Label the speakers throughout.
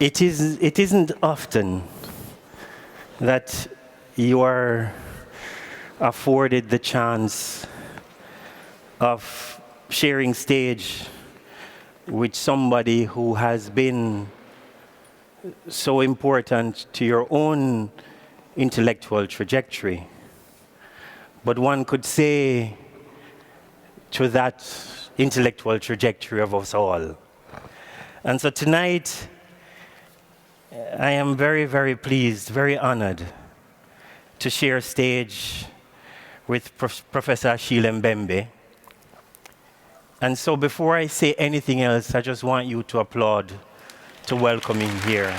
Speaker 1: It isn't often that you are afforded the chance of sharing stage with somebody who has been so important to your own intellectual trajectory. But one could say to that intellectual trajectory of us all. And so tonight, I am very, very pleased, very honored to share stage with Professor Achille Mbembe. And so before I say anything else, I just want you to applaud to welcome him here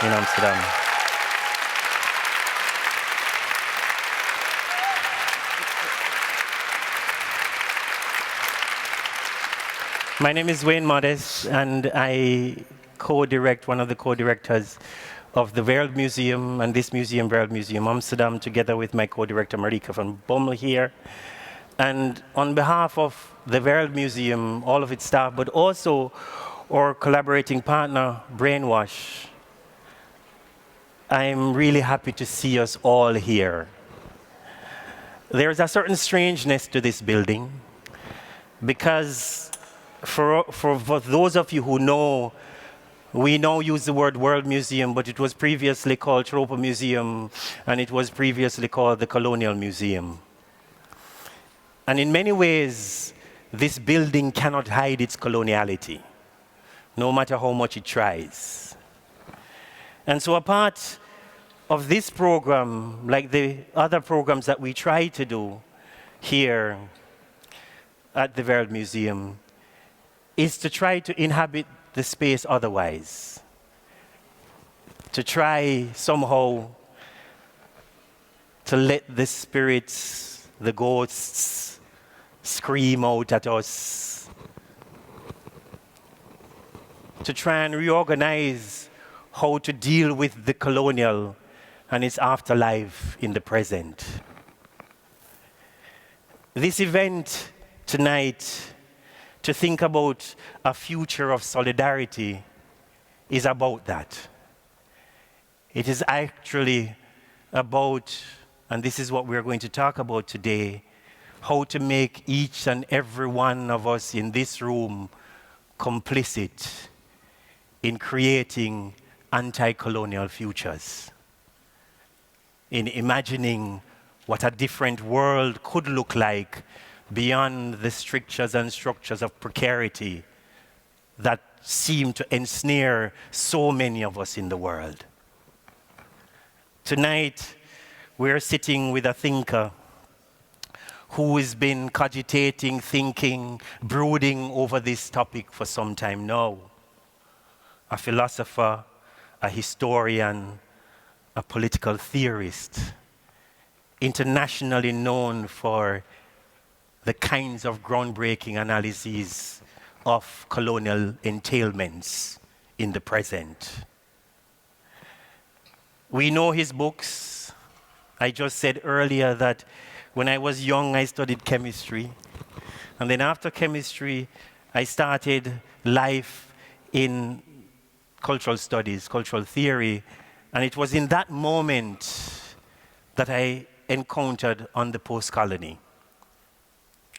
Speaker 1: in Amsterdam. My name is Wayne Modest, and I co-direct, one of the co-directors of the Wereldmuseum and this museum, Wereldmuseum Amsterdam, together with my co-director Marika van Bommel here. And on behalf of the Wereldmuseum, all of its staff, but also our collaborating partner, Brainwash, I'm really happy to see us all here. There's a certain strangeness to this building, because for those of you who know, we now use the word World Museum, but it was previously called Tropa Museum, and it was previously called the Colonial Museum. And in many ways, this building cannot hide its coloniality, no matter how much it tries. And so a part of this program, like the other programs that we try to do here at the Wereldmuseum, is to try to inhabit the space otherwise, to try somehow to let the spirits, the ghosts, scream out at us, to try and reorganize how to deal with the colonial and its afterlife in the present. This event tonight, to think about a future of solidarity, is about that. It is actually about, and this is what we're going to talk about today, how to make each and every one of us in this room complicit in creating anti-colonial futures, in imagining what a different world could look like beyond the strictures and structures of precarity that seem to ensnare so many of us in the world. Tonight, we're sitting with a thinker who has been cogitating, thinking, brooding over this topic for some time now. A philosopher, a historian, a political theorist, internationally known for the kinds of groundbreaking analyses of colonial entailments in the present. We know his books. I just said earlier that when I was young, I studied chemistry. And then after chemistry, I started life in cultural studies, cultural theory. And it was in that moment that I encountered on the post-colony.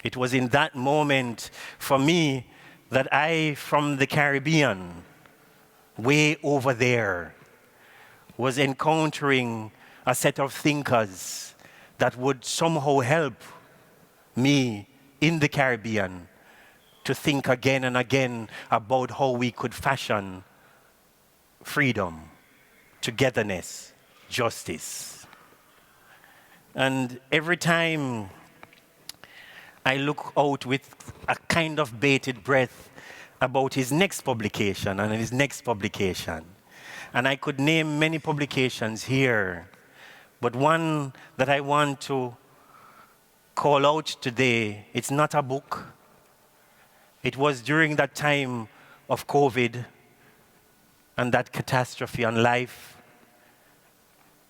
Speaker 1: It was in that moment for me that I, from the Caribbean, way over there, was encountering a set of thinkers that would somehow help me in the Caribbean to think again and again about how we could fashion freedom, togetherness, justice. And every time I look out with a kind of bated breath about his next publication and his next publication. And I could name many publications here, but one that I want to call out today, it's not a book. It was during that time of COVID and that catastrophe on life.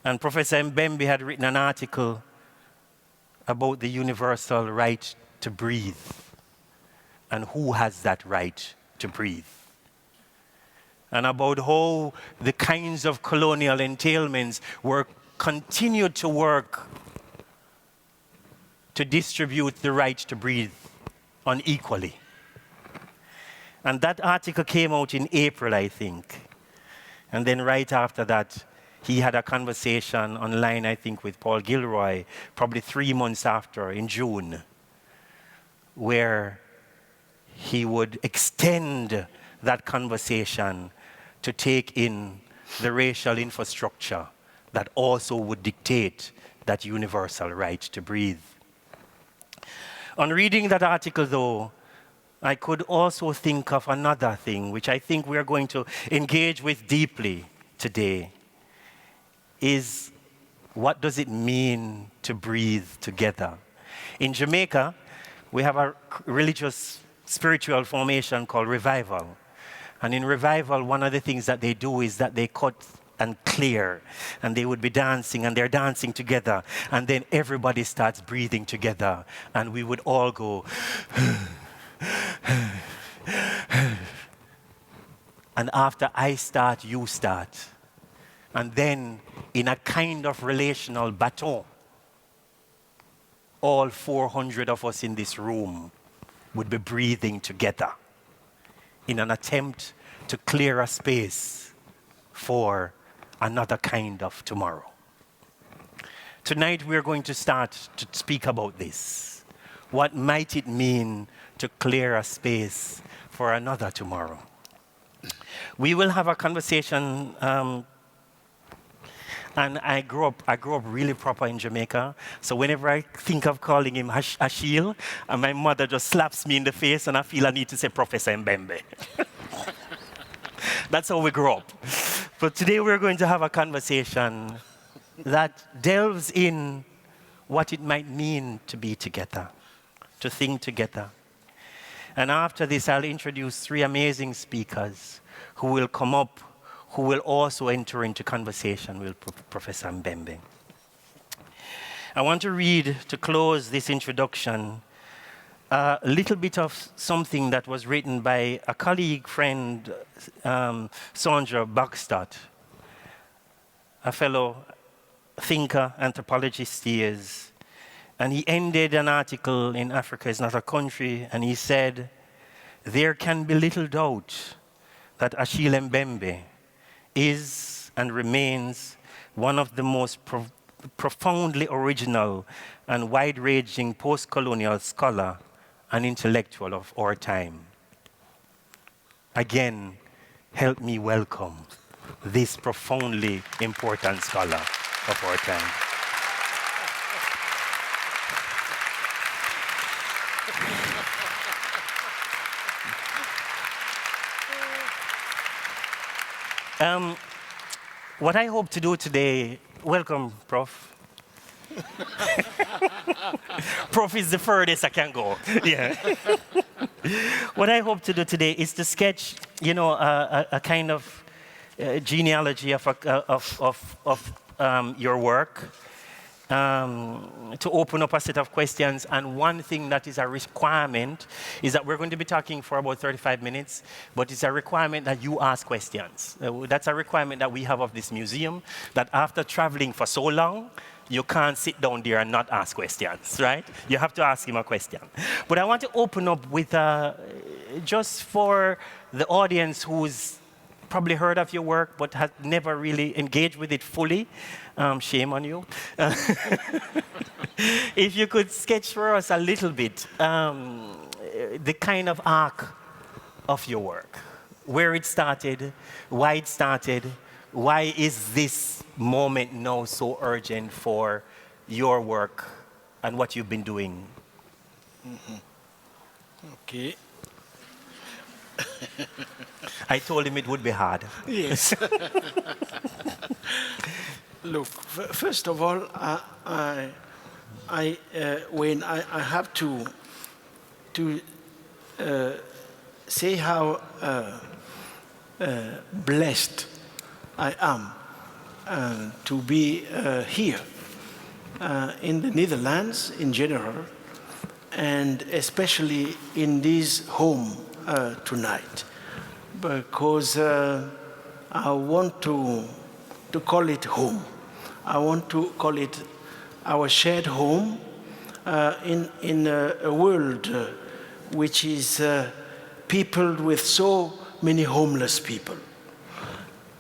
Speaker 1: And Professor Mbembe had written an article about the universal right to breathe and who has that right to breathe. and about how the kinds of colonial entailments were continued to work to distribute the right to breathe unequally. And that article came out in April, I think. And then right after that, he had a conversation online, I think, with Paul Gilroy, probably 3 months after, in June, where he would extend that conversation to take in the racial infrastructure that also would dictate that universal right to breathe. On reading that article, though, I could also think of another thing, which I think we're going to engage with deeply today, is what does it mean to breathe together? In Jamaica, we have a religious spiritual formation called revival. And in revival, one of the things that they do is that they cut and clear, and they would be dancing, and they're dancing together, and then everybody starts breathing together, and we would all go, and after I start, you start. And then, in a kind of relational baton, all 400 of us in this room would be breathing together in an attempt to clear a space for another kind of tomorrow. Tonight we're going to start to speak about this. What might it mean to clear a space for another tomorrow? We will have a conversation, and I grew up really proper in Jamaica. So whenever I think of calling him Achille, and my mother just slaps me in the face, and I feel I need to say Professor Mbembe. That's how we grew up. But today we're going to have a conversation that delves in what it might mean to be together, to think together. And after this, I'll introduce 3 amazing speakers who will come up, who will also enter into conversation with Professor Mbembe. I want to read, to close this introduction, a little bit of something that was written by a colleague, friend, Sandra Bagstad, a fellow thinker, anthropologist he is. And he ended an article in Africa is Not a Country, and he said, "There can be little doubt that Achille Mbembe is and remains one of the most profoundly original and wide-ranging post-colonial scholar and intellectual of our time." Again, help me welcome this profoundly important scholar of our time. What I hope to do today, welcome, Prof. Prof is the furthest I can go. Yeah. What I hope to do today is to sketch, a kind of genealogy of your work, to open up a set of questions. And one thing that is a requirement is that we're going to be talking for about 35 minutes, but it's a requirement that you ask questions. That's a requirement that we have of this museum, that after traveling for so long, you can't sit down there and not ask questions, right? You have to ask him a question. But I want to open up with, just for the audience who's probably heard of your work but has never really engaged with it fully, shame on you. If you could sketch for us a little bit the kind of arc of your work, where it started, why it started, why is this moment now so urgent for your work and what you've been doing?
Speaker 2: Mm-hmm. Okay.
Speaker 1: I told him it would be hard.
Speaker 2: Yes. Look, first of all, when I have to say how blessed I am to be here in the Netherlands in general, and especially in this home tonight, because I want to call it home. I want to call it our shared home in a world which is peopled with so many homeless people.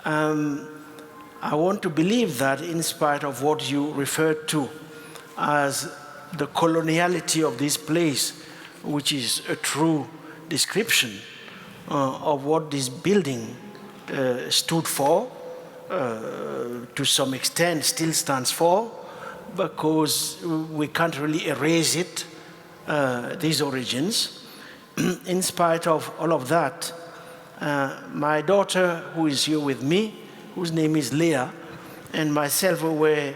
Speaker 2: I want to believe that in spite of what you referred to as the coloniality of this place, which is a true description of what this building stood for, to some extent still stands for, because we can't really erase it, these origins. In spite of all of that, my daughter, who is here with me, whose name is Leah, and myself were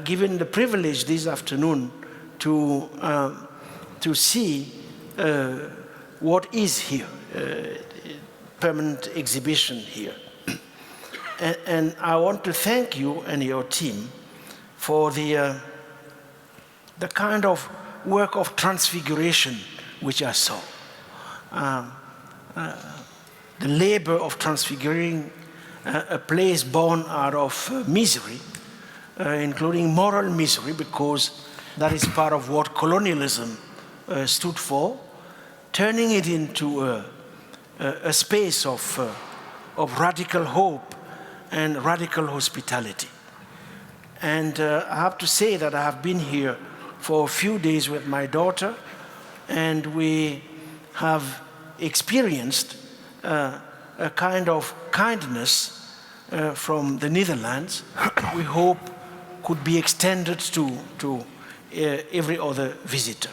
Speaker 2: given the privilege this afternoon to see what is here, permanent exhibition here. And I want to thank you and your team for the kind of work of transfiguration which I saw. The labor of transfiguring a place born out of misery, including moral misery, because that is part of what colonialism stood for, turning it into a space of radical hope and radical hospitality. And I have to say that I have been here for a few days with my daughter, and we have experienced a kind of kindness from the Netherlands we hope could be extended to every other visitor.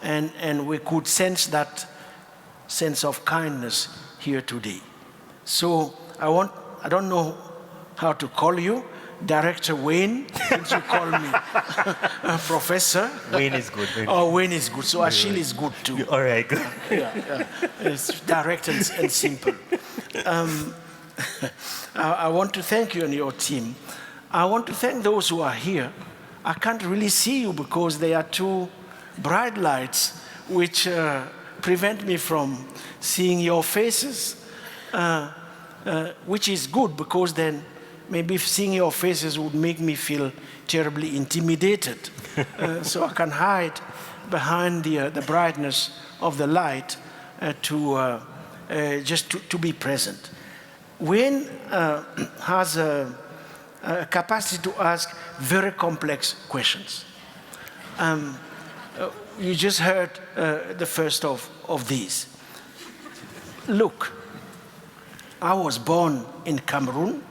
Speaker 2: And we could sense that sense of kindness here today. So I don't know how to call you, Director Wayne, since you call me Professor.
Speaker 1: Wayne is good.
Speaker 2: Oh, Wayne is good. So Achille is good too.
Speaker 1: All right, good.
Speaker 2: Yeah. It's direct and simple. I want to thank you and your team. I want to thank those who are here. I can't really see you because there are two bright lights which prevent me from seeing your faces, which is good because then maybe seeing your faces would make me feel terribly intimidated. So I can hide behind the brightness of the light just to be present. Wayne has a capacity to ask very complex questions. You just heard the first of these. Look, I was born in Cameroon.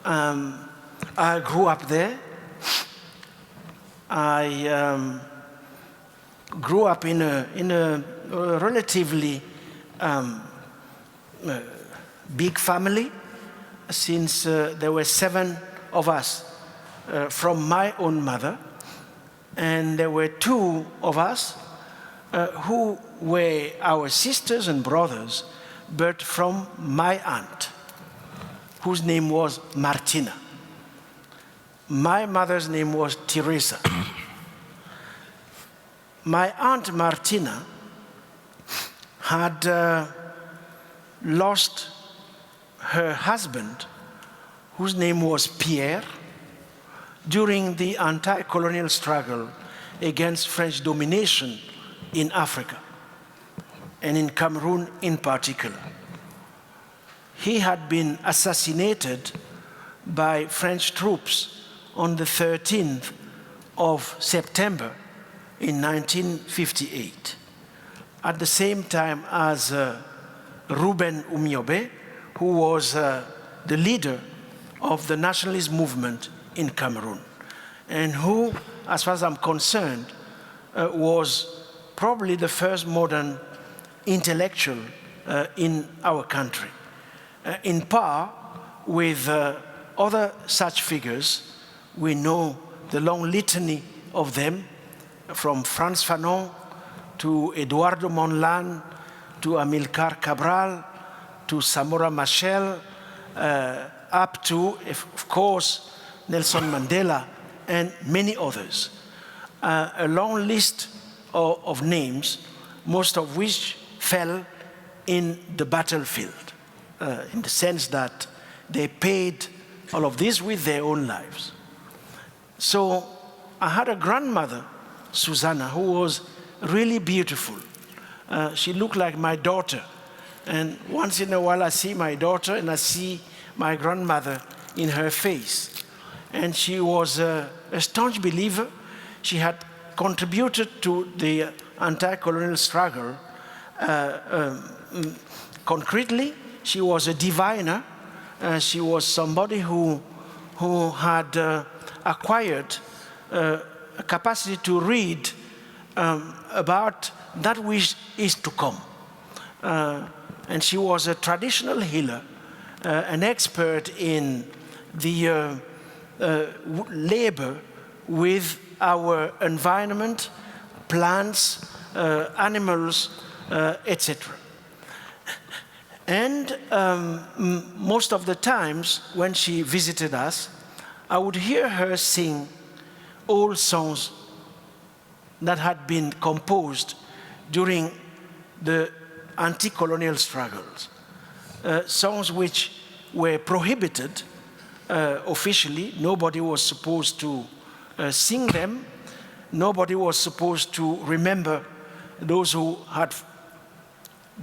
Speaker 2: I grew up there. I grew up in a relatively big family, since there were 7 of us from my own mother, and there were 2 of us who were our sisters and brothers, but from my aunt, whose name was Martina. My mother's name was Teresa. My aunt Martina had lost her husband, whose name was Pierre, during the anti-colonial struggle against French domination in Africa, and in Cameroon in particular. He had been assassinated by French troops on the 13th of September in 1958, at the same time as Ruben Umyobe, who was the leader of the nationalist movement in Cameroon, and who, as far as I'm concerned, was probably the first modern intellectual in our country, in par with other such figures. We know the long litany of them, from Frantz Fanon to Eduardo Monlan to Amilcar Cabral to Samora Machel, up to, of course, Nelson Mandela and many others. A long list of names, most of which fell in the battlefield. in the sense that they paid all of this with their own lives. So I had a grandmother, Susanna, who was really beautiful. She looked like my daughter. And once in a while I see my daughter and I see my grandmother in her face. And she was a staunch believer. She had contributed to the anti-colonial struggle. Concretely, she was a diviner. She was somebody who had acquired a capacity to read about that which is to come. And she was a traditional healer, an expert in the labor with our environment, plants, animals, etc. And most of the times when she visited us, I would hear her sing old songs that had been composed during the anti-colonial struggles. Songs which were prohibited officially. Nobody was supposed to sing them. Nobody was supposed to remember those who had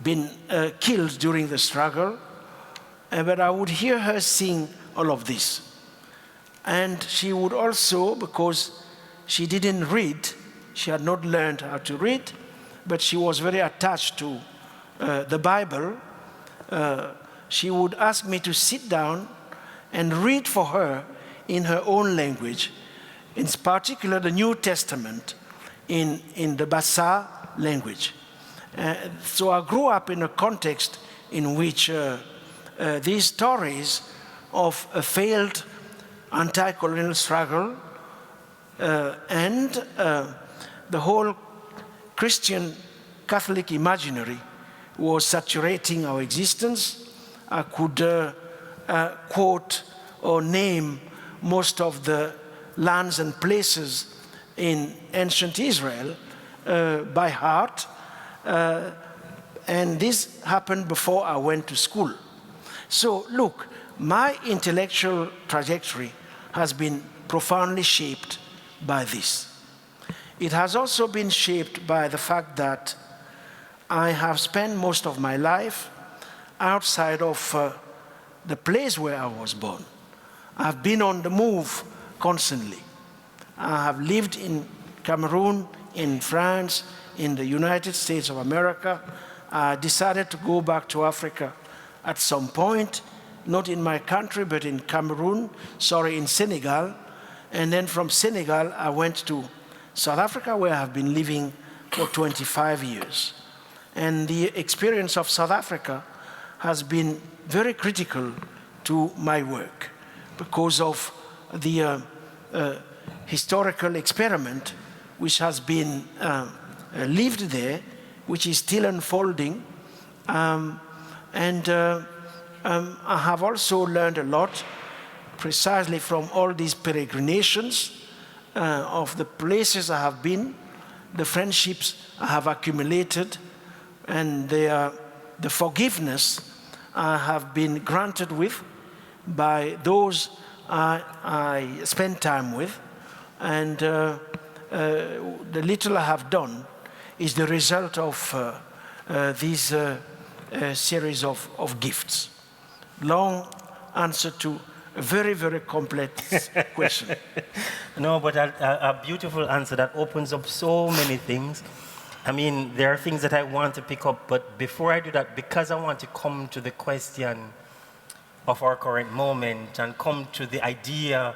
Speaker 2: been killed during the struggle. But I would hear her sing all of this. And she would also, because she didn't read, she had not learned how to read, but she was very attached to the Bible, she would ask me to sit down and read for her in her own language, in particular the New Testament in the Bassa language. So I grew up in a context in which these stories of a failed anti-colonial struggle and the whole Christian Catholic imaginary was saturating our existence. I could quote or name most of the lands and places in ancient Israel by heart. And this happened before I went to school. So look, my intellectual trajectory has been profoundly shaped by this. It has also been shaped by the fact that I have spent most of my life outside of the place where I was born. I've been on the move constantly. I have lived in Cameroon, in France, in the United States of America. I decided to go back to Africa at some point, not in my country, but in in Senegal. And then from Senegal, I went to South Africa, where I have been living for 25 years. And the experience of South Africa has been very critical to my work because of the historical experiment which has been lived there, which is still unfolding. I have also learned a lot precisely from all these peregrinations of the places I have been, the friendships I have accumulated, and the forgiveness I have been granted with by those I spend time with. And the little I have done is the result of these series of gifts. Long answer to a very, very complex question.
Speaker 1: No, but a beautiful answer that opens up so many things. I mean, there are things that I want to pick up, but before I do that, because I want to come to the question of our current moment and come to the idea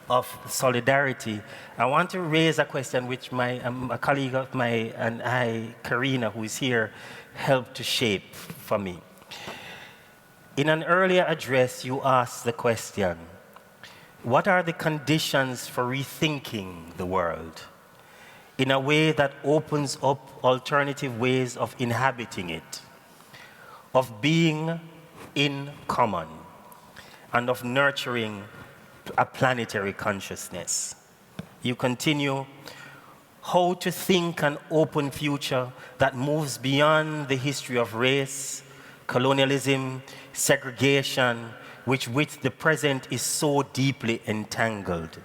Speaker 1: of solidarity, I want to raise a question which a colleague of mine and I, Karina, who is here, helped to shape for me. In an earlier address, you asked the question, what are the conditions for rethinking the world in a way that opens up alternative ways of inhabiting it, of being in common, and of nurturing a planetary consciousness? You continue, how to think an open future that moves beyond the history of race, colonialism, segregation, which with the present is so deeply entangled.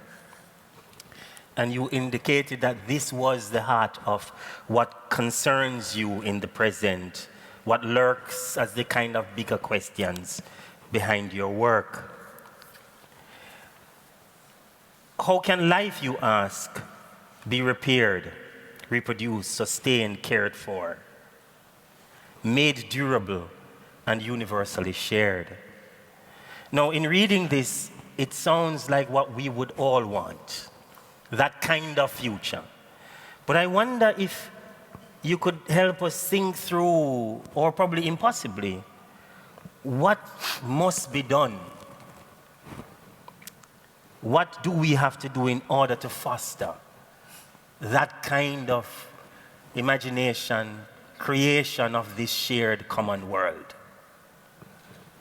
Speaker 1: And you indicated that this was the heart of what concerns you in the present, what lurks as the kind of bigger questions behind your work. How can life, you ask, be repaired, reproduced, sustained, cared for, made durable, and universally shared? Now, in reading this, it sounds like what we would all want, that kind of future. But I wonder if you could help us think through, or probably impossibly, what must be done? What do we have to do in order to foster that kind of imagination, creation of this shared common world?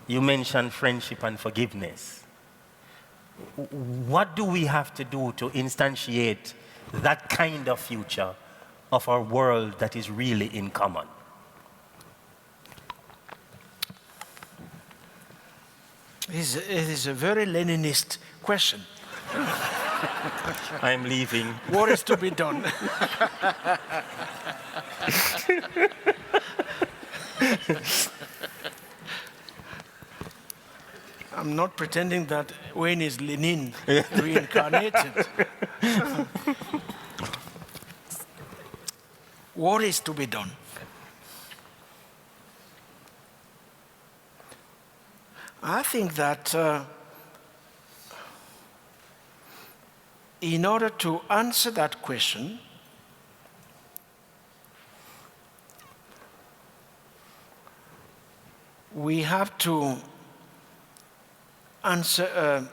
Speaker 1: You mentioned friendship and forgiveness. What do we have to do to instantiate that kind of future of our world that is really in common?
Speaker 2: It is a very Leninist question.
Speaker 1: I'm leaving.
Speaker 2: What is to be done? I'm not pretending that Wayne is Lenin reincarnated. What is to be done? I think that in order to answer that question, we have to answer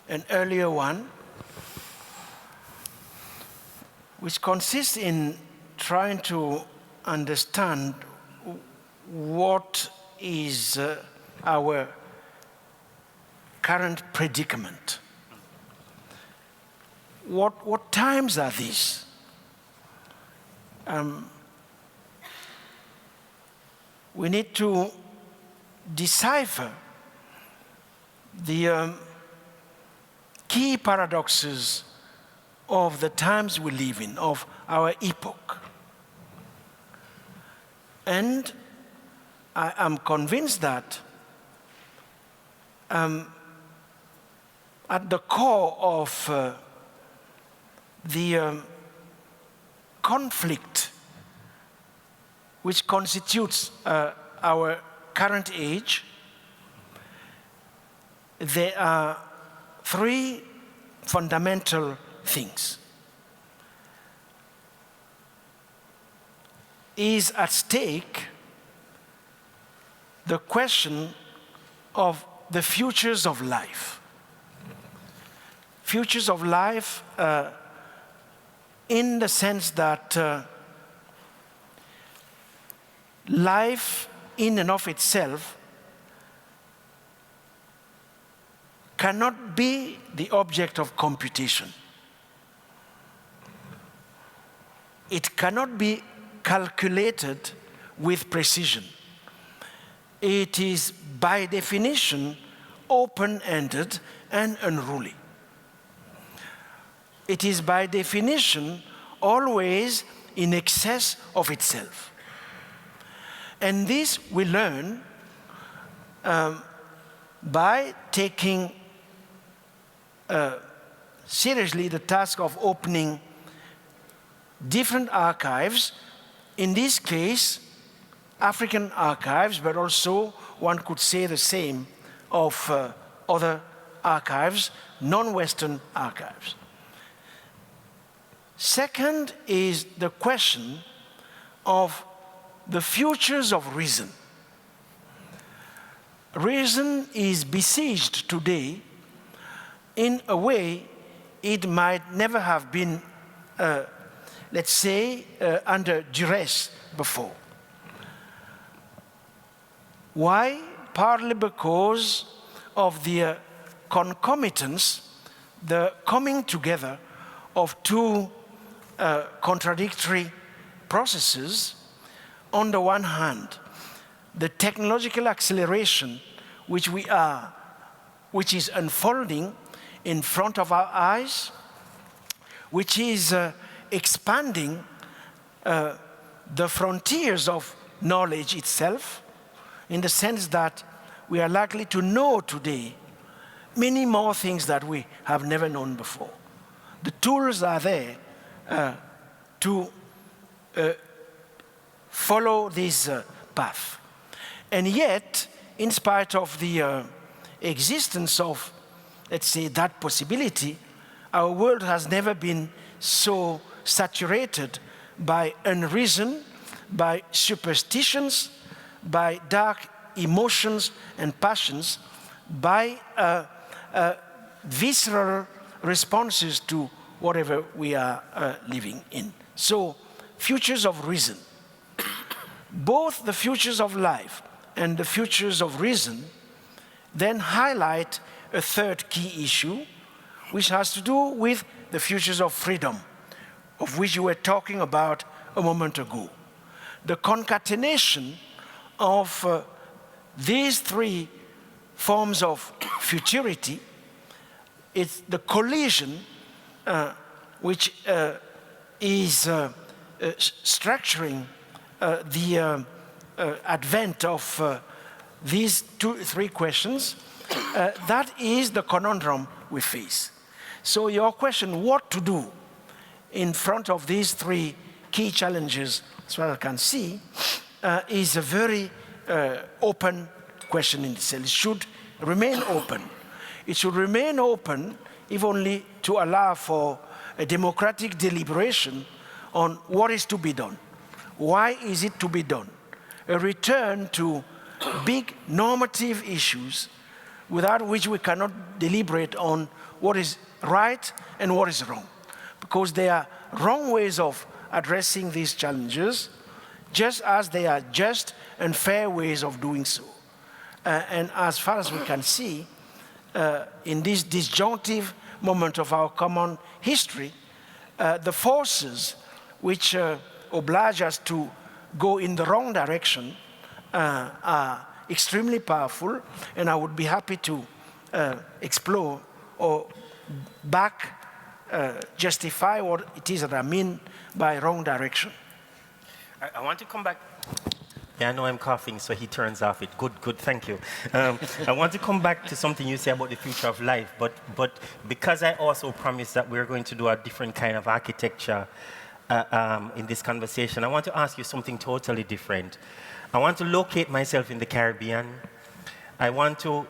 Speaker 2: an earlier one, which consists in trying to understand what is our current predicament. What times are these? We need to decipher the key paradoxes of the times we live in, of our epoch. And I am convinced that at the core of the conflict which constitutes our current age, there are three fundamental things. Is at stake the question of the futures of life. Futures of life in the sense that life in and of itself cannot be the object of computation. It cannot be calculated with precision. It is by definition open-ended and unruly. It is by definition always in excess of itself. And this we learn by taking seriously the task of opening different archives, in this case, African archives, but also one could say the same of other archives, non-Western archives. Second is the question of the futures of reason. Reason is besieged today in a way it might never have been, let's say, under duress before. Why? Partly because of the concomitance, the coming together of two contradictory processes. on the one hand, the technological acceleration which is unfolding in front of our eyes, which is expanding the frontiers of knowledge itself, in the sense that we are likely to know today many more things that we have never known before. The tools are there to follow this path. And yet, in spite of the existence of, let's say, that possibility, our world has never been so saturated by unreason, by superstitions, by dark emotions and passions, by visceral responses to whatever we are living in. So, futures of reason. Both the futures of life and the futures of reason then highlight a third key issue, which has to do with the futures of freedom, of which you were talking about a moment ago. The concatenation of these three forms of futurity, it's the collision which is structuring the advent of these three questions. That is the conundrum we face. So your question, what to do in front of these three key challenges, as far as I can see, is a very open question in itself. It should remain open. It should remain open, if only to allow for a democratic deliberation on what is to be done. Why is it to be done? A return to big normative issues without which we cannot deliberate on what is right and what is wrong. Because there are wrong ways of addressing these challenges, just as they are just and fair ways of doing so. And as far as we can see, in this disjunctive moment of our common history, the forces which oblige us to go in the wrong direction are extremely powerful, and I would be happy to explore or justify what it is that I mean by wrong direction.
Speaker 1: I want to come back. Yeah, I know I'm coughing, so he turns off it. Good, thank you. I want to come back to something you say about the future of life, but because I also promised that we're going to do a different kind of architecture in this conversation, I want to ask you something totally different. I want to locate myself in the Caribbean. I want to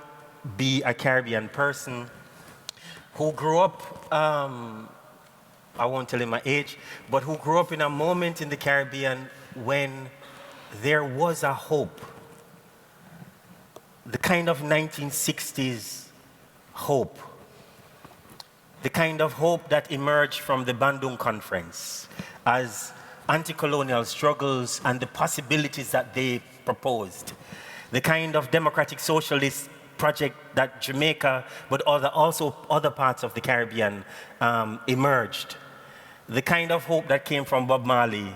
Speaker 1: be a Caribbean person who grew up, I won't tell you my age, but who grew up in a moment in the Caribbean when there was a hope. The kind of 1960s hope. The kind of hope that emerged from the Bandung Conference as anti-colonial struggles and the possibilities that they proposed. The kind of democratic socialist project that Jamaica, but also other parts of the Caribbean emerged. The kind of hope that came from Bob Marley,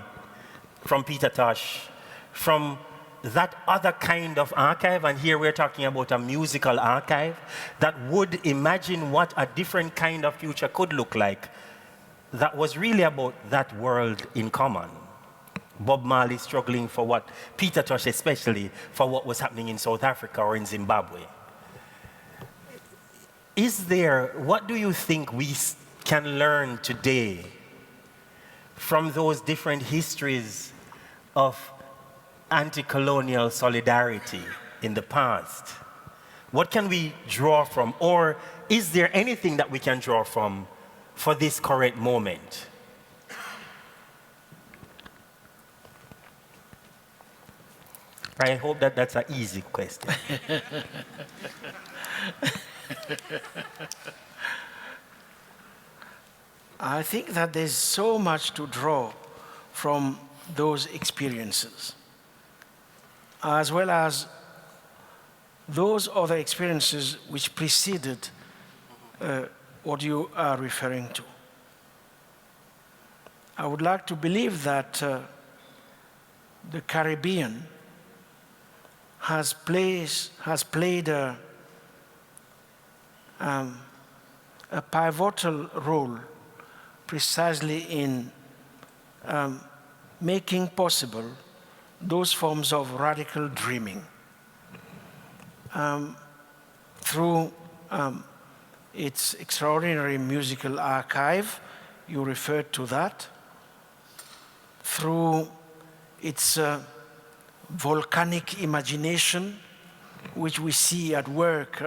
Speaker 1: from Peter Tosh, from that other kind of archive, and here we're talking about a musical archive, that would imagine what a different kind of future could look like, that was really about that world in common. Bob Marley struggling for what, Peter Tosh especially, for what was happening in South Africa or in Zimbabwe. What do you think we can learn today from those different histories of anti-colonial solidarity in the past? What can we draw from, or is there anything that we can draw from for this current moment? I hope that that's an easy question.
Speaker 2: I think that there's so much to draw from those experiences, as well as those other experiences which preceded what you are referring to. I would like to believe that the Caribbean has played a pivotal role precisely in making possible those forms of radical dreaming. Through its extraordinary musical archive, you referred to that, through its volcanic imagination, which we see at work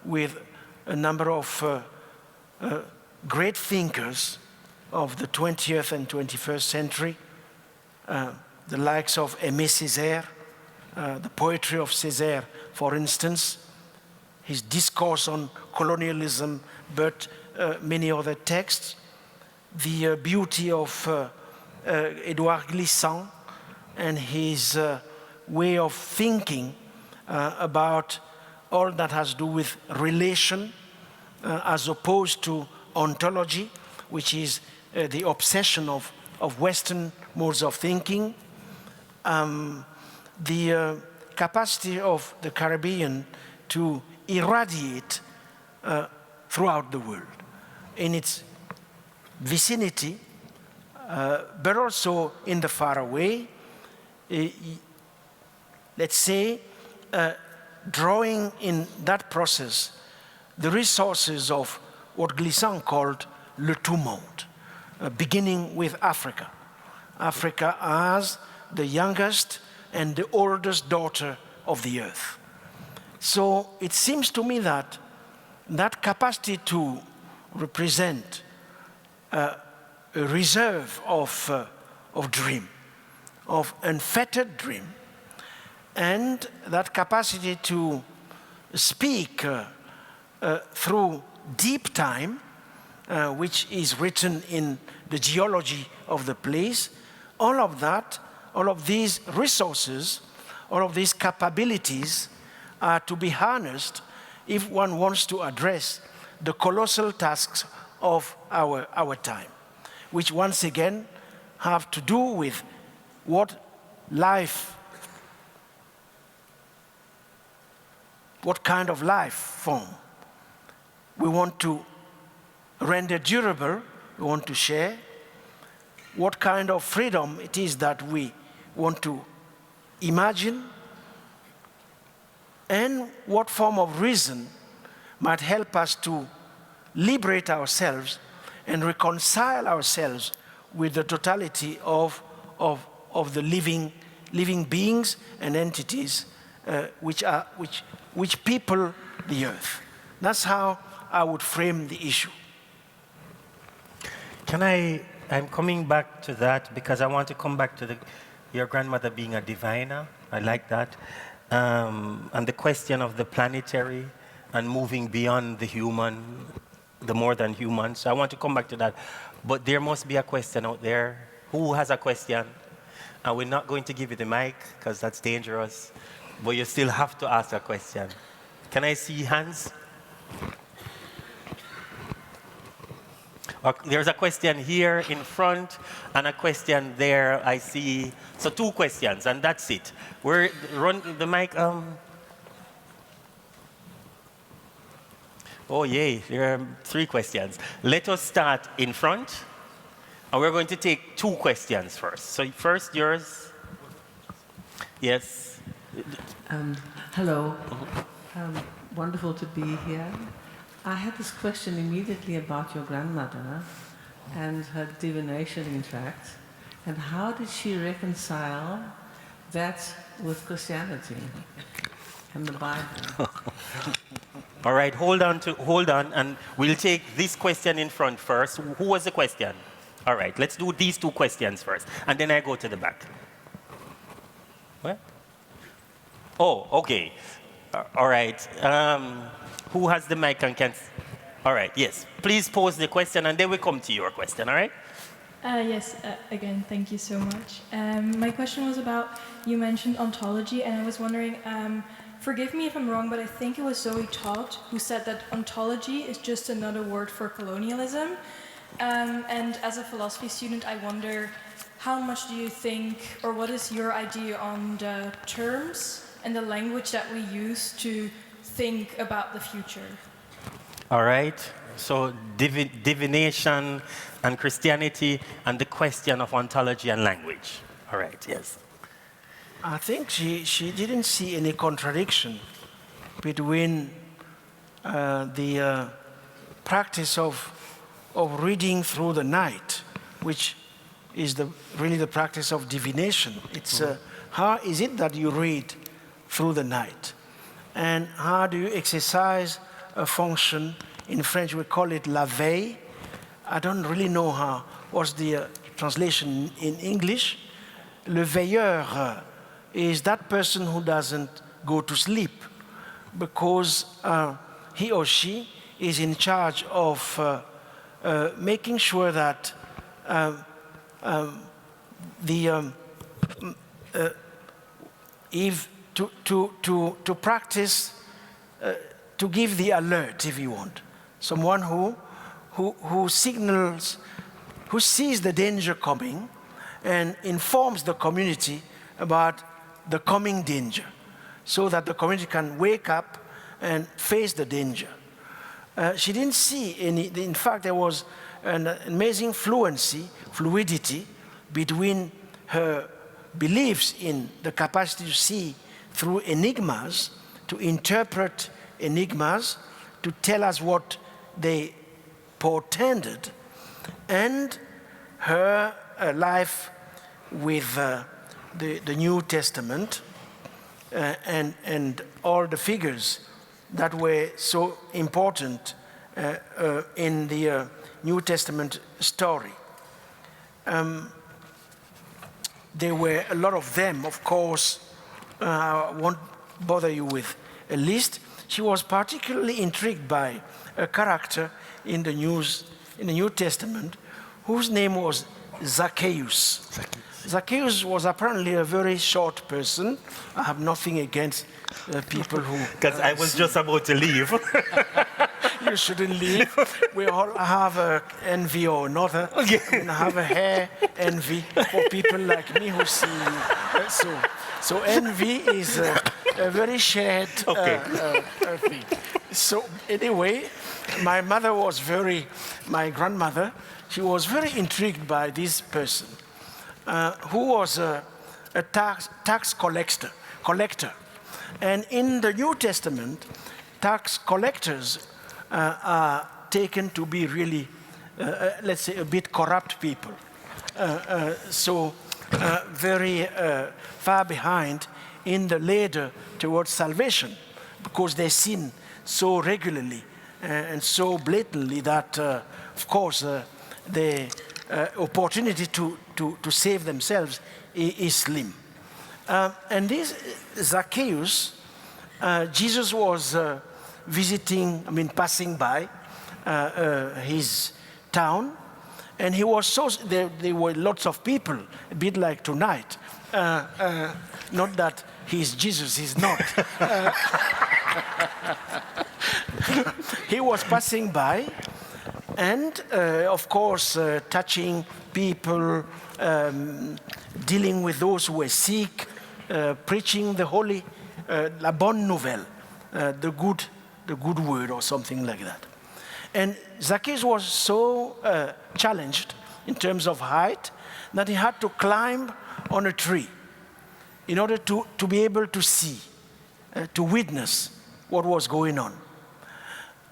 Speaker 2: with a number of great thinkers of the 20th and 21st century, the likes of Aimé Césaire, the poetry of Césaire, for instance, his discourse on colonialism, but many other texts, the beauty of Édouard Glissant and his way of thinking about all that has to do with relation as opposed to ontology, which is the obsession of Western modes of thinking. The capacity of the Caribbean to irradiate throughout the world in its vicinity, but also in the far away, let's say, drawing in that process the resources of what Glissant called le tout monde, beginning with Africa. Africa as the youngest and the oldest daughter of the earth. So it seems to me that that capacity to represent a reserve of dream, of unfettered dream, and that capacity to speak through deep time, which is written in the geology of the place, all of that, all of these resources, all of these capabilities are to be harnessed if one wants to address the colossal tasks of our time, which once again have to do with what kind of life form we want to render durable, we want to share, what kind of freedom it is that we want to imagine, and what form of reason might help us to liberate ourselves and reconcile ourselves with the totality of the living beings and entities which people the earth. That's how I would frame the issue.
Speaker 1: I'm coming back to that because I want to come back to your grandmother being a diviner. I like that. And the question of the planetary and moving beyond the human, the more than human. So I want to come back to that. But there must be a question out there. Who has a question? And we're not going to give you the mic because that's dangerous. But you still have to ask a question. Can I see hands? There's a question here in front and a question there I see. So 2 questions and that's it. Run the mic. Oh yay, there are 3 questions. Let us start in front. And we're going to take 2 questions first. So first yours. Yes.
Speaker 3: Hello. Wonderful to be here. I had this question immediately about your grandmother and her divination, in fact, and how did she reconcile that with Christianity and the Bible?
Speaker 1: All right, hold on, and we'll take this question in front first. Who was the question? All right, let's do these 2 questions first, and then I go to the back. What? Oh, okay. All right. Who has the mic and can... All right, yes. Please pose the question, and then we come to your question, all right?
Speaker 4: Yes, again, thank you so much. My question was about, you mentioned ontology, and I was wondering, forgive me if I'm wrong, but I think it was Zoe Todd who said that ontology is just another word for colonialism. And as a philosophy student, I wonder how much do you think, or what is your idea on the terms and the language that we use to think about the future?
Speaker 1: All right. So divination and Christianity and the question of ontology and language. All right, yes.
Speaker 2: I think she didn't see any contradiction between the practice of reading through the night, which is really the practice of divination. It's how is it that you read through the night? And how do you exercise a function? In French, we call it la veille. I don't really know what's the translation in English. Le veilleur is that person who doesn't go to sleep because he or she is in charge of making sure that if to practice, to give the alert, if you want. Someone who signals, who sees the danger coming and informs the community about the coming danger so that the community can wake up and face the danger. She didn't see any, in fact, there was an amazing fluidity between her beliefs in the capacity to see through enigmas, to interpret enigmas, to tell us what they portended, and her life with the New Testament and all the figures that were so important in the New Testament story. There were a lot of them, of course. I won't bother you with a list. She was particularly intrigued by a character in the New Testament whose name was Zacchaeus. Zacchaeus was apparently a very short person. I have nothing against people who...
Speaker 1: Because I was just about to leave.
Speaker 2: You shouldn't leave. We all have envy or another.
Speaker 1: Okay.
Speaker 2: And have a hair envy for people like me who see you. So envy is a very shared thing. So anyway, my grandmother, she was very intrigued by this person who was a tax collector. And in the New Testament, tax collectors are taken to be really, let's say, a bit corrupt people. Very far behind in the ladder towards salvation, because they sin so regularly and so blatantly that, of course, the opportunity to save themselves is slim. And this Zacchaeus, Jesus was passing by his town, and he was there were lots of people, a bit like tonight. Not that he's Jesus, he's not. He was passing by, and of course, touching people, dealing with those who were sick, preaching the holy, la bonne nouvelle, the good word or something like that. And Zacchaeus was so challenged in terms of height that he had to climb on a tree in order to be able to see, to witness what was going on.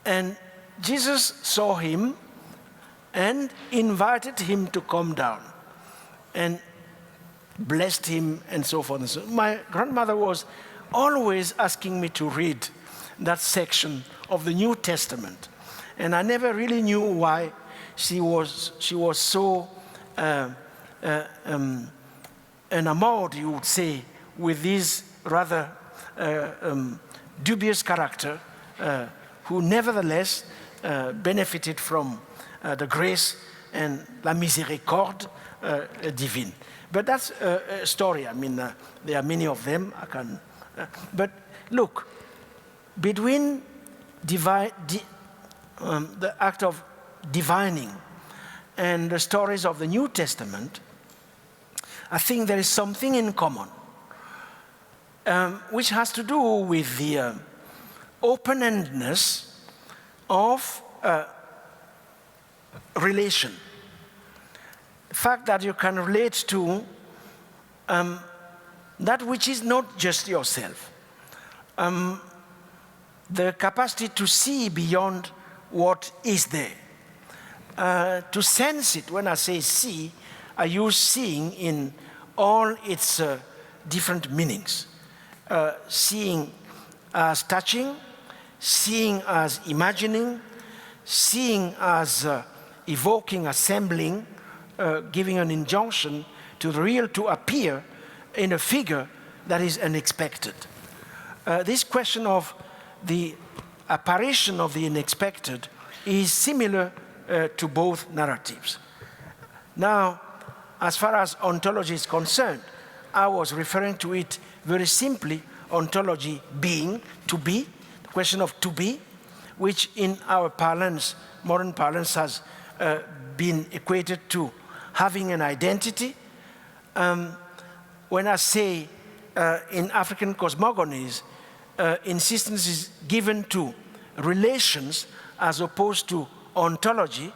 Speaker 2: And Jesus saw him and invited him to come down and blessed him and so forth and so on. My grandmother was always asking me to read that section of the New Testament. And I never really knew why she was so enamored, you would say, with this rather dubious character who nevertheless benefited from the grace and la miséricorde divine. But that's a story. There are many of them. But look, between the act of divining and the stories of the New Testament, I think there is something in common, which has to do with the open-endedness of relation. The fact that you can relate to that which is not just yourself. The capacity to see beyond what is there. To sense it. When I say see, I use seeing in all its different meanings. Seeing as touching, seeing as imagining, seeing as evoking, assembling, giving an injunction to the real to appear in a figure that is unexpected. This question of the apparition of the unexpected is similar to both narratives. Now, as far as ontology is concerned, I was referring to it very simply, ontology being, to be, the question of to be, which in our parlance, modern parlance, has been equated to having an identity. When I say in African cosmogonies, insistence is given to relations as opposed to ontology,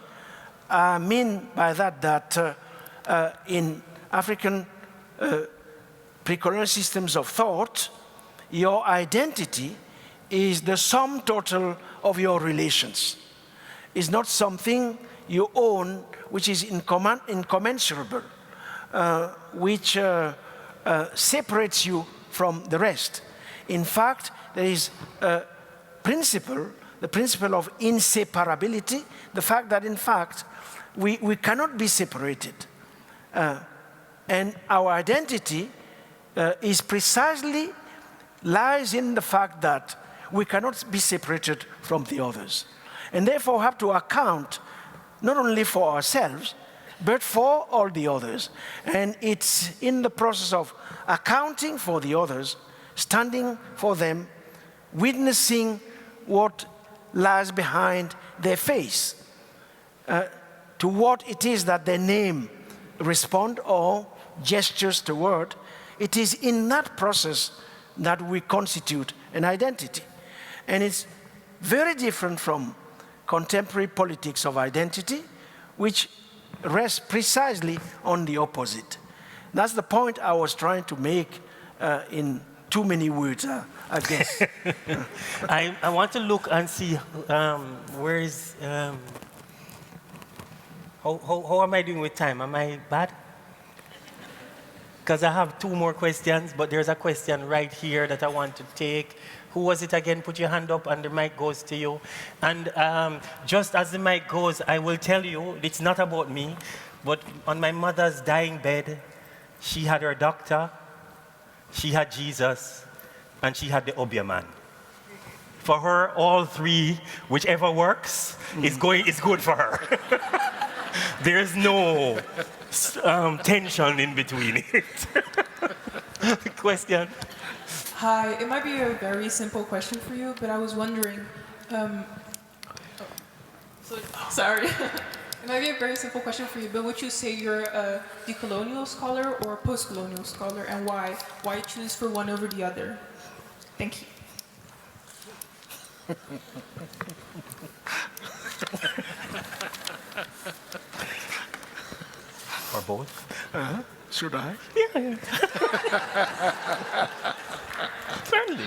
Speaker 2: I mean by that in African pre-colonial systems of thought, your identity is the sum total of your relations. It's not something you own which is incommensurable, which separates you from the rest. In fact, there is a principle, the principle of inseparability, the fact that in fact we cannot be separated. And our identity is precisely lies in the fact that we cannot be separated from the others. And therefore have to account not only for ourselves, but for all the others. And it's in the process of accounting for the others, standing for them, witnessing what lies behind their face, to what it is that their name respond or gestures toward. It is in that process that we constitute an identity. And it's very different from contemporary politics of identity, which rests precisely on the opposite. That's the point I was trying to make in too many words, I guess.
Speaker 1: I want to look and see where is... how am I doing with time? Am I bad? Because I have two more questions, but there's a question right here that I want to take. Who was it again? Put your hand up and the mic goes to you. And just as the mic goes, I will tell you, it's not about me, but on my mother's dying bed, she had her doctor, she had Jesus, and she had the Obeah man. For her, all three, whichever works, is good for her. There is no tension in between it. Question?
Speaker 5: Hi, it might be a very simple question for you, but I was wondering, sorry. It might be a very simple question for you, but would you say you're a decolonial scholar or a postkolonial scholar, and why? Why choose for one over the other? Thank you.
Speaker 1: Or both?
Speaker 2: Should I?
Speaker 1: Yeah. Certainly.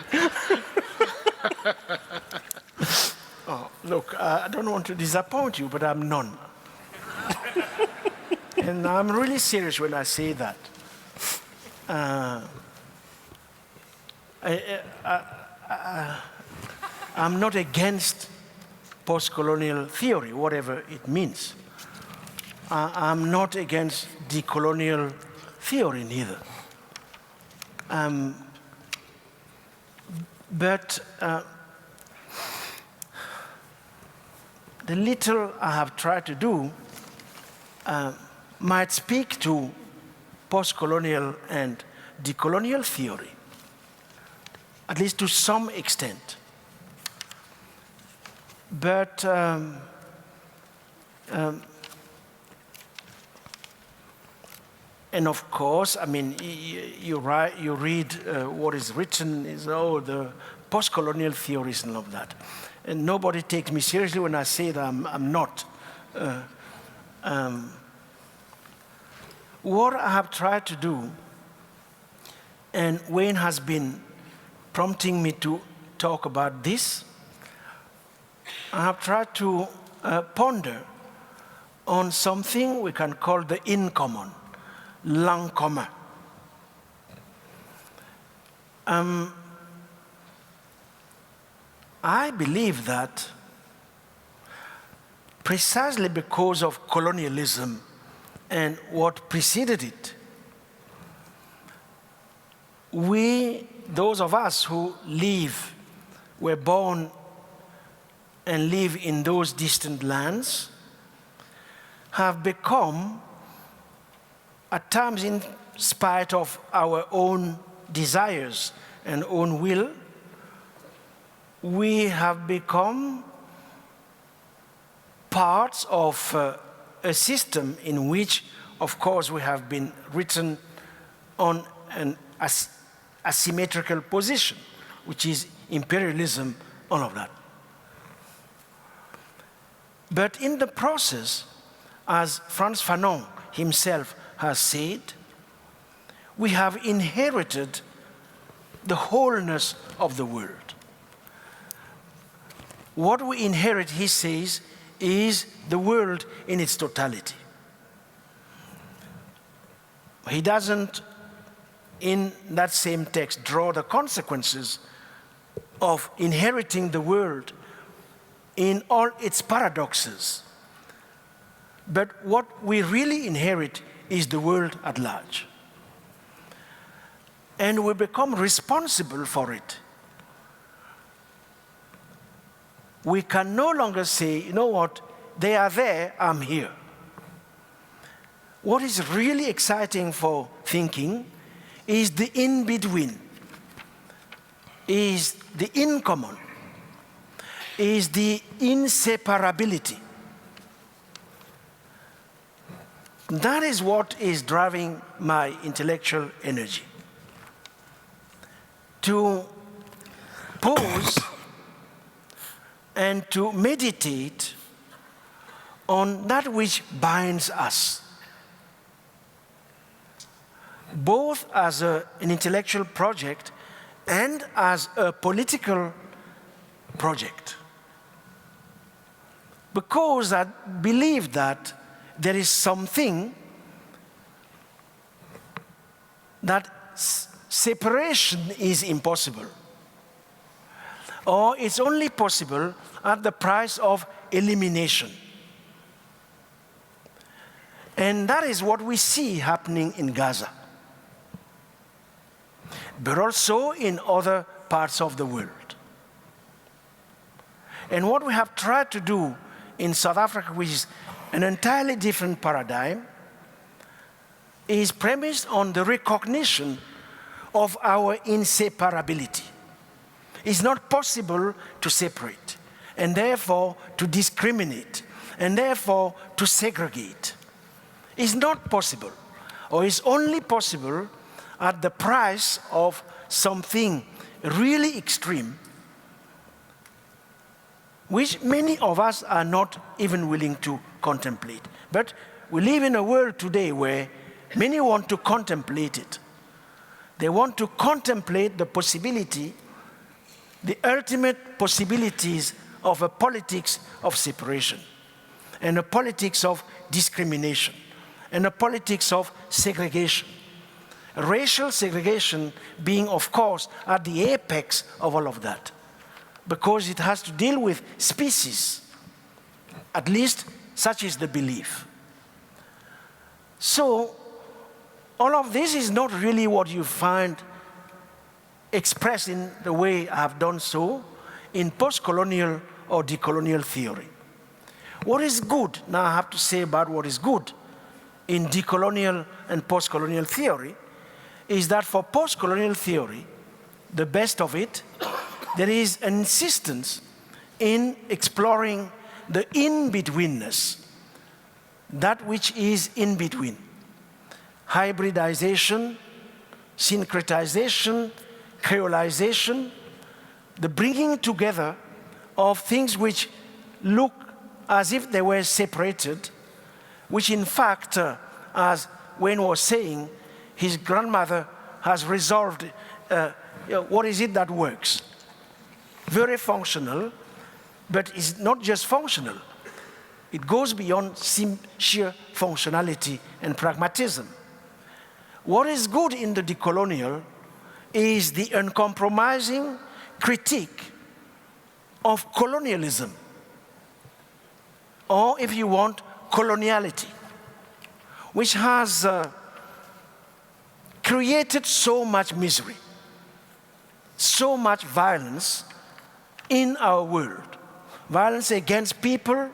Speaker 2: Oh, look, I don't want to disappoint you, but I'm none. And I'm really serious when I say that. I'm not against postcolonial theory, whatever it means. I'm not against decolonial theory neither. But the little I have tried to do might speak to postcolonial and decolonial theory, at least to some extent. But and And of course, I mean, you read what is written, is the postkolonial theories and all of that. And nobody takes me seriously when I say that I'm not. What I have tried to do, and Wayne has been prompting me to talk about this, I have tried to ponder on something we can call the in common, l'en commun. I believe that precisely because of colonialism and what preceded it, those of us who were born and live in those distant lands, have become, at times in spite of our own desires and own will, we have become parts of a system in which, of course, we have been written on an asymmetrical position, which is imperialism, all of that. But in the process, as Frantz Fanon himself has said, we have inherited the wholeness of the world. What we inherit, he says, is the world in its totality. He doesn't, in that same text, draw the consequences of inheriting the world in all its paradoxes. But what we really inherit is the world at large. And we become responsible for it. We can no longer say, you know what, they are there, I'm here. What is really exciting for thinking is the in-between, is the in common, is the inseparability. That is what is driving my intellectual energy. To pause and to meditate on that which binds us, both as an intellectual project and as a political project. Because I believe that there is something that separation is impossible, or it's only possible at the price of elimination. And that is what we see happening in Gaza, but also in other parts of the world. And what we have tried to do in South Africa, which is an entirely different paradigm, is premised on the recognition of our inseparability. It's not possible to separate, and therefore to discriminate, and therefore to segregate. It's not possible, or it's only possible at the price of something really extreme, which many of us are not even willing to contemplate. But we live in a world today where many want to contemplate it. They want to contemplate the possibility, the ultimate possibilities of a politics of separation, and a politics of discrimination, and a politics of segregation. Racial segregation being, of course, at the apex of all of that, because it has to deal with species. At least such is the belief. So all of this is not really what you find expressed in the way I have done so in postcolonial or decolonial theory. What is good, now I have to say about what is good in decolonial and postcolonial theory, is that for postcolonial theory, the best of it, there is an insistence in exploring the in-betweenness, that which is in between. hybridization, syncretization, creolization, the bringing together of things which look as if they were separated, which in fact, as Wayne was saying, his grandmother has resolved what is it that works. Very functional, but it's not just functional. It goes beyond sheer functionality and pragmatism. What is good in the decolonial is the uncompromising critique of colonialism, or if you want, koloniality, which has created so much misery, so much violence in our world. Violence against people,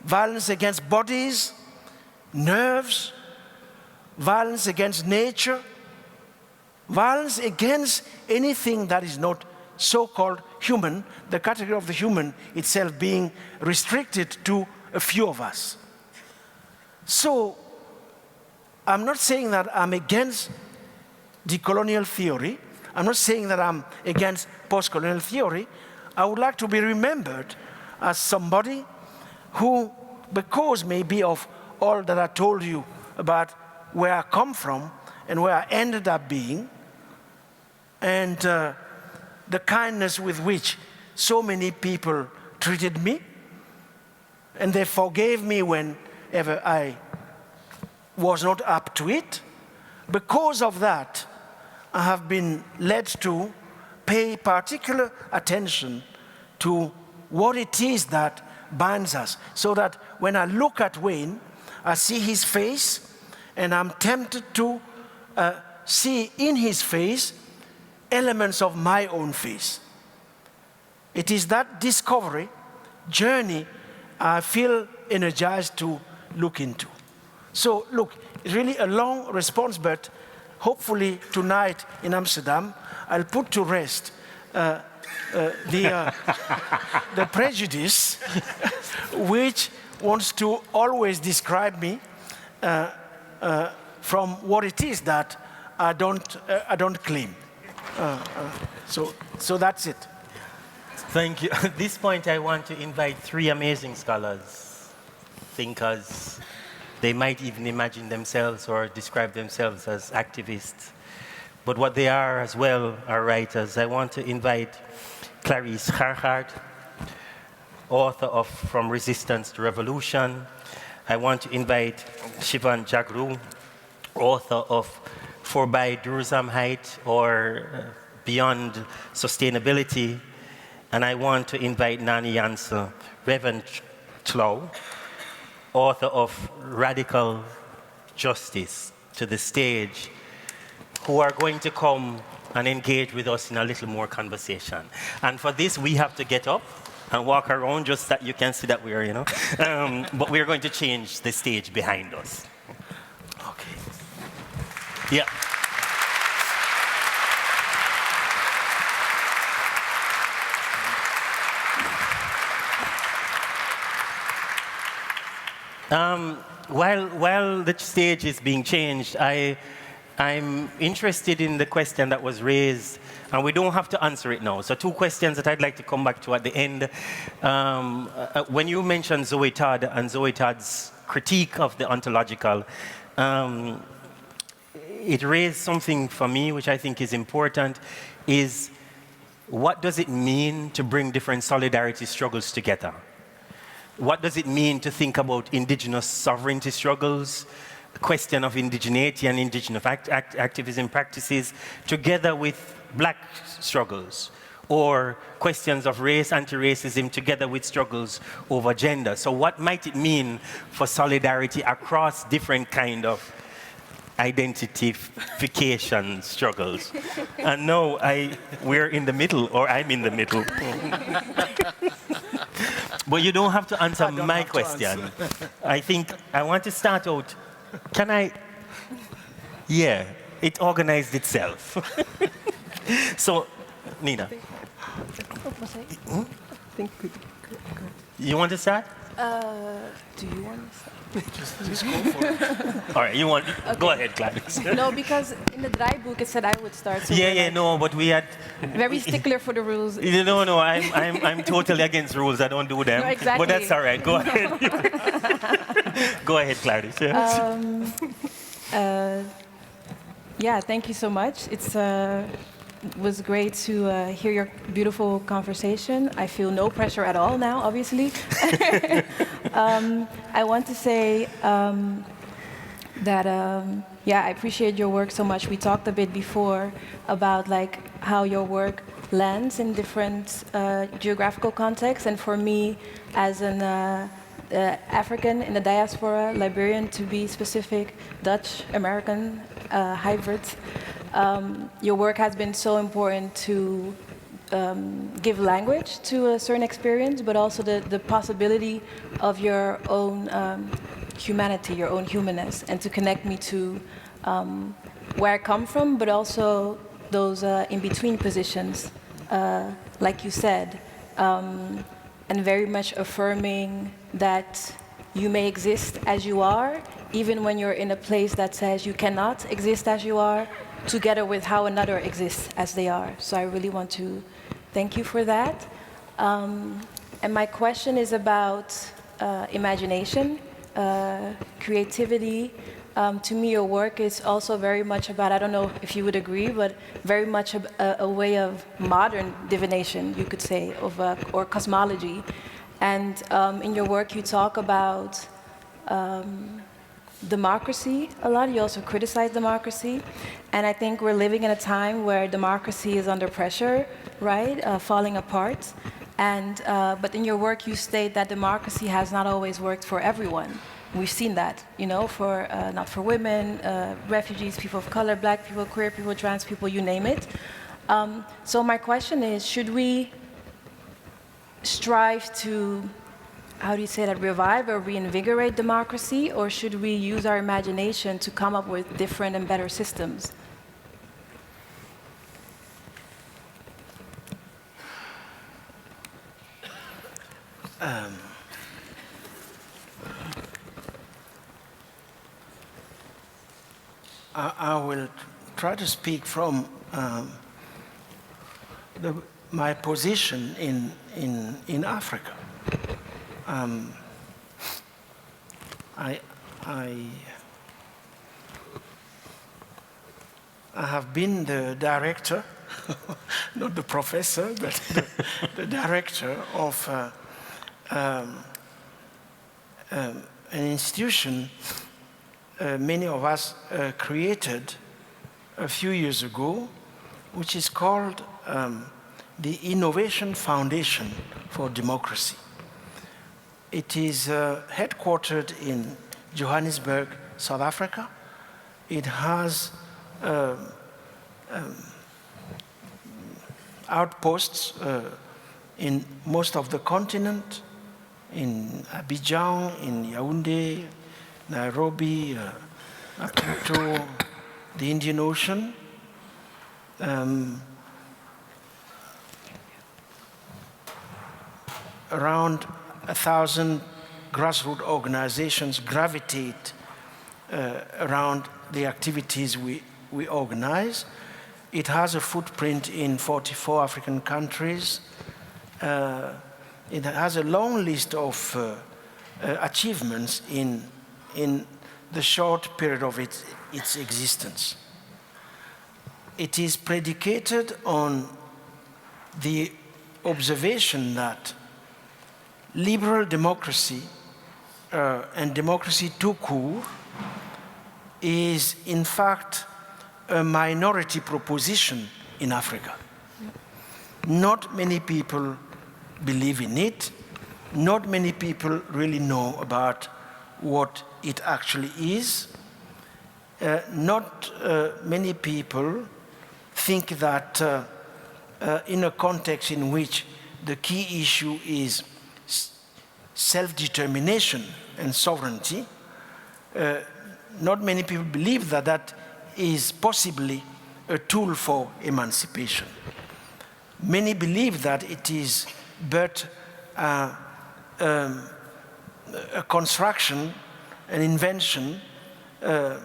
Speaker 2: violence against bodies, nerves, violence against nature, violence against anything that is not so-called human, the category of the human itself being restricted to a few of us. So, I'm not saying that I'm against decolonial theory. I'm not saying that I'm against postcolonial theory. I would like to be remembered as somebody who, because maybe of all that I told you about where I come from and where I ended up being, and the kindness with which so many people treated me, and they forgave me whenever I was not up to it. Because of that, I have been led to pay particular attention to what it is that binds us, so that when I look at Wayne, I see his face, and I'm tempted to see in his face elements of my own face. It is that discovery journey I feel energized to look into. So look, it's really a long response, but hopefully tonight in Amsterdam, I'll put to rest the prejudice which wants to always describe me from what it is that I don't claim. So that's it.
Speaker 1: Thank you. At this point, I want to invite three amazing scholars, thinkers. They might even imagine themselves or describe themselves as activists. But what they are as well are writers. I want to invite Clarice Gargaard, author of From Resistance to Revolution. I want to invite Shivan Jagru, author of Voorbij Duurzaamheid, or Beyond Sustainability. And I want to invite Nani Jansen Reventlow, author of Radical Justice, to the stage, who are going to come and engage with us in a little more conversation. And for this, we have to get up and walk around just that you can see that we are, but we're going to change the stage behind us. Okay. Yeah. While the stage is being changed, I'm interested in the question that was raised, and we don't have to answer it now. So two questions that I'd like to come back to at the end. When you mentioned Zoe Todd and Zoe Todd's critique of the ontological, it raised something for me which I think is important, is what does it mean to bring different solidarity struggles together? What does it mean to think about indigenous sovereignty struggles, the question of indigeneity and indigenous activism practices, together with black struggles, or questions of race, anti-racism, together with struggles over gender? So what might it mean for solidarity across different kind of identification struggles? And no, we're in the middle, or I'm in the middle. But you don't have to answer my question. I think I want to start out. Can I? Yeah, it organized itself. So, Nina. You want to start?
Speaker 6: Do you want to start?
Speaker 2: Just go for it.
Speaker 1: All right, you want? Go ahead, Gladys.
Speaker 6: No, because in the draaiboek it said I would start. So
Speaker 1: Yeah,
Speaker 6: we're,
Speaker 1: yeah,
Speaker 6: like,
Speaker 1: no, but we had.
Speaker 6: very stickler for the rules.
Speaker 1: No, I'm totally against rules. I don't do them.
Speaker 6: No, exactly.
Speaker 1: But that's all right. Go ahead. Go ahead, Gladys. Yeah.
Speaker 6: Yeah, thank you so much. It was great to hear your beautiful conversation. I feel no pressure at all now, obviously. I want to say that, I appreciate your work so much. We talked a bit before about like how your work lands in different geographical contexts. And for me, as an African in the diaspora, Liberian to be specific, Dutch, American, hybrid, your work has been so important to give language to a certain experience, but also the possibility of your own humanity, your own humanness, and to connect me to where I come from, but also those in-between positions, like you said, and very much affirming that you may exist as you are, even when you're in a place that says you cannot exist as you are, together with how another exists as they are. So I really want to thank you for that. And my question is about imagination, creativity. To me, your work is also very much about, I don't know if you would agree, but very much a way of modern divination, you could say, or cosmology. And in your work, you talk about democracy a lot. You also criticize democracy. And I think we're living in a time where democracy is under pressure, right? Falling apart. And, but in your work, you state that democracy has not always worked for everyone. We've seen that, you know, for not for women, refugees, people of color, black people, queer people, trans people, you name it. So my question is, should we strive to, how do you say that, revive or reinvigorate democracy, or should we use our imagination to come up with different and better systems?
Speaker 2: I will try to speak from my position in Africa. I have been the director, not the professor, but the director of an institution many of us created a few years ago, which is called the Innovation Foundation for Democracy. It is headquartered in Johannesburg, South Africa. It has outposts in most of the continent, in Abidjan, in Yaoundé, Nairobi, Maputo, the Indian Ocean. Around 1,000 grassroots organizations gravitate around the activities we organize. It has a footprint in 44 African countries. It has a long list of achievements in the short period of its existence. It is predicated on the observation that liberal democracy and democracy tout court is in fact a minority proposition in Africa. Not many people believe in it. Not many people really know about what it actually is. Not many people think that in a context in which the key issue is self-determination and sovereignty, not many people believe that that is possibly a tool for emancipation. Many believe that it is but a construction an invention, a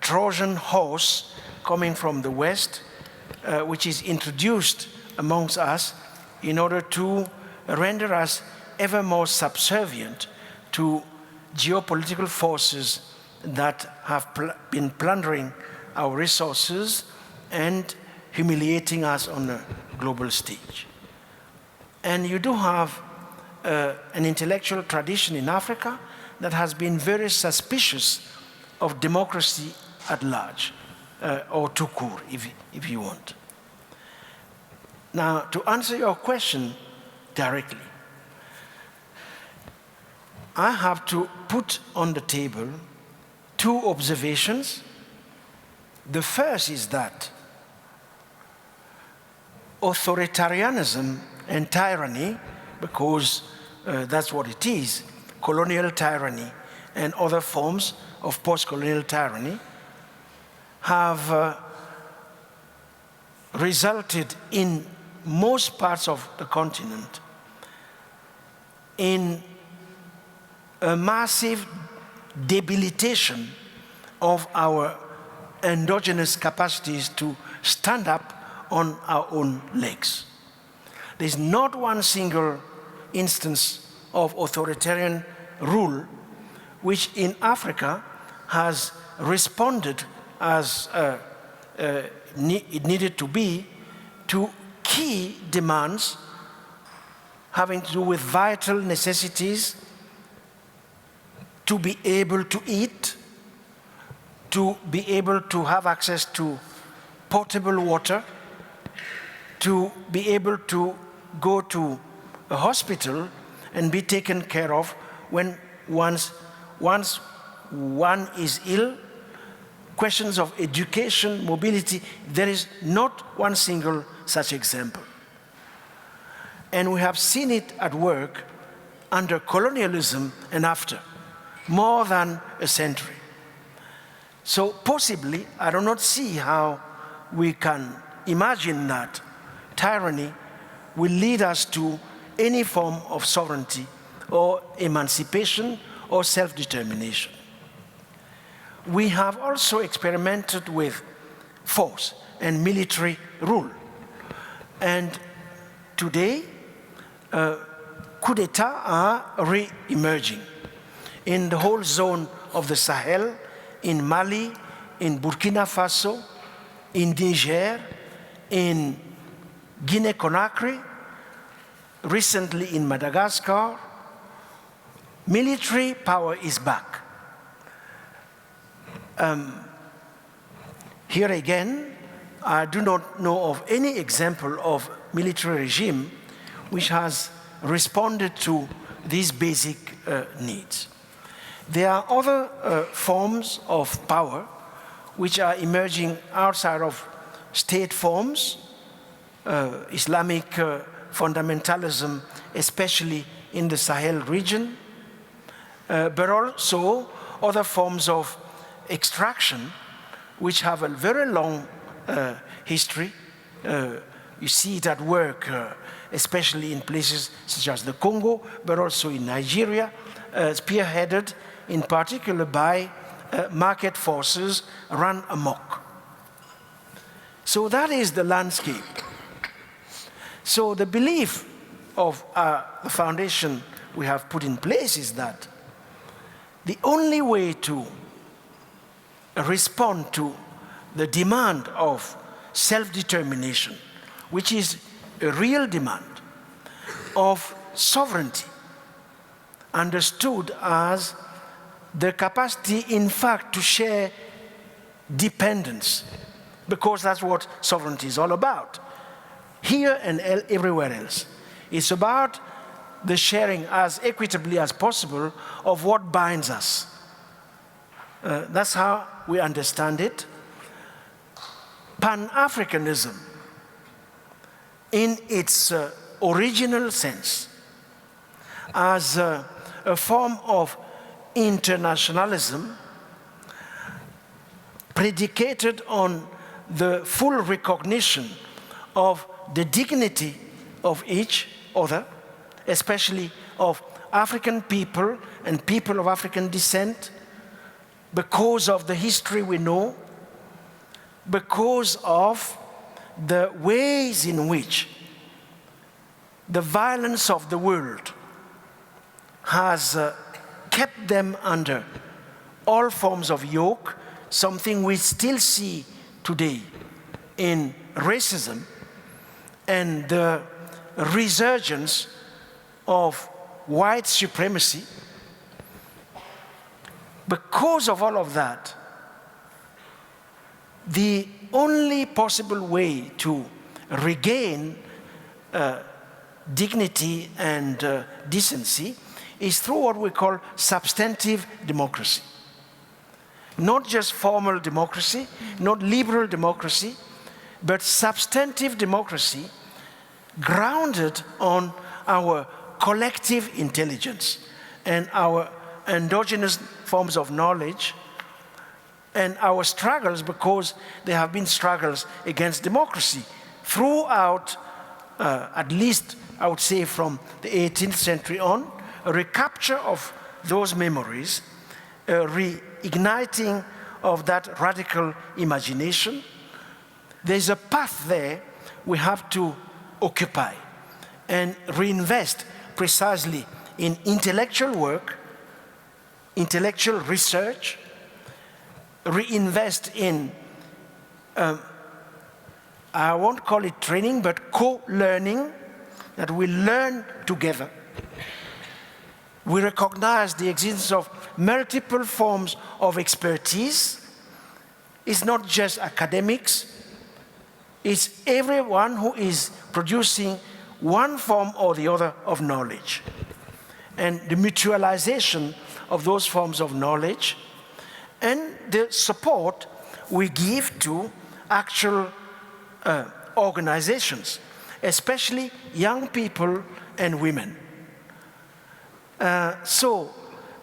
Speaker 2: Trojan horse coming from the West, which is introduced amongst us in order to render us ever more subservient to geopolitical forces that have been plundering our resources and humiliating us on a global stage. And you do have an intellectual tradition in Africa that has been very suspicious of democracy at large, or tout court, if you want. Now, to answer your question directly, I have to put on the table two observations. The first is that authoritarianism and tyranny, because that's what it is, colonial tyranny and other forms of post-colonial tyranny, have resulted in most parts of the continent in a massive debilitation of our endogenous capacities to stand up on our own legs. There's not one single instance of authoritarian rule which in Africa has responded as it needed to be to key demands having to do with vital necessities, to be able to eat, to be able to have access to potable water, to be able to go to a hospital and be taken care of when once one is ill. Questions of education, mobility, there is not one single such example. And we have seen it at work under colonialism and after, more than a century. So possibly, I do not see how we can imagine that tyranny will lead us to any form of sovereignty or emancipation or self-determination. We have also experimented with force and military rule. And today, coup d'etat are re-emerging in the whole zone of the Sahel, in Mali, in Burkina Faso, in Niger, in Guinea-Conakry, recently in Madagascar. Military power is back. Here again, I do not know of any example of military regime which has responded to these basic needs. There are other forms of power which are emerging outside of state forms, Islamic fundamentalism, especially in the Sahel region, but also other forms of extraction which have a very long history. You see it at work, especially in places such as the Congo, but also in Nigeria, spearheaded in particular by market forces run amok. So that is the landscape. So the belief of the foundation we have put in place is that the only way to respond to the demand of self-determination, which is a real demand of sovereignty, understood as the capacity, in fact, to share dependence, because that's what sovereignty is all about. Here and everywhere else. It's about the sharing as equitably as possible of what binds us. That's how we understand it. Pan-Africanism, in its original sense, as a form of internationalism predicated on the full recognition of the dignity of each other, especially of African people and people of African descent, because of the history we know, because of the ways in which the violence of the world has kept them under all forms of yoke, something we still see today in racism and the resurgence of white supremacy. Because of all of that, the only possible way to regain dignity and decency is through what we call substantive democracy. Not just formal democracy, not liberal democracy, but substantive democracy grounded on our collective intelligence and our endogenous forms of knowledge and our struggles, because there have been struggles against democracy throughout, at least I would say from the 18th century on, a recapture of those memories, a reigniting of that radical imagination. There's a path there we have to occupy and reinvest precisely in intellectual work, intellectual research, reinvest in, I won't call it training, but co-learning, that we learn together. We recognize the existence of multiple forms of expertise. It's not just academics, it's everyone who is producing one form or the other of knowledge. And the mutualization of those forms of knowledge and the support we give to actual organizations, especially young people and women. So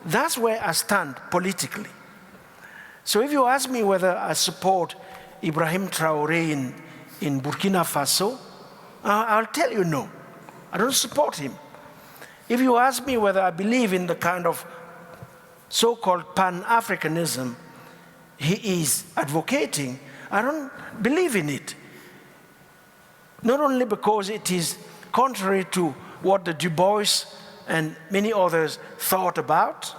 Speaker 2: that's where I stand politically. So if you ask me whether I support Ibrahim Traoré in Burkina Faso, I'll tell you no. I don't support him. If you ask me whether I believe in the kind of so-called Pan-Africanism he is advocating, I don't believe in it. Not only because it is contrary to what the Du Bois and many others thought about,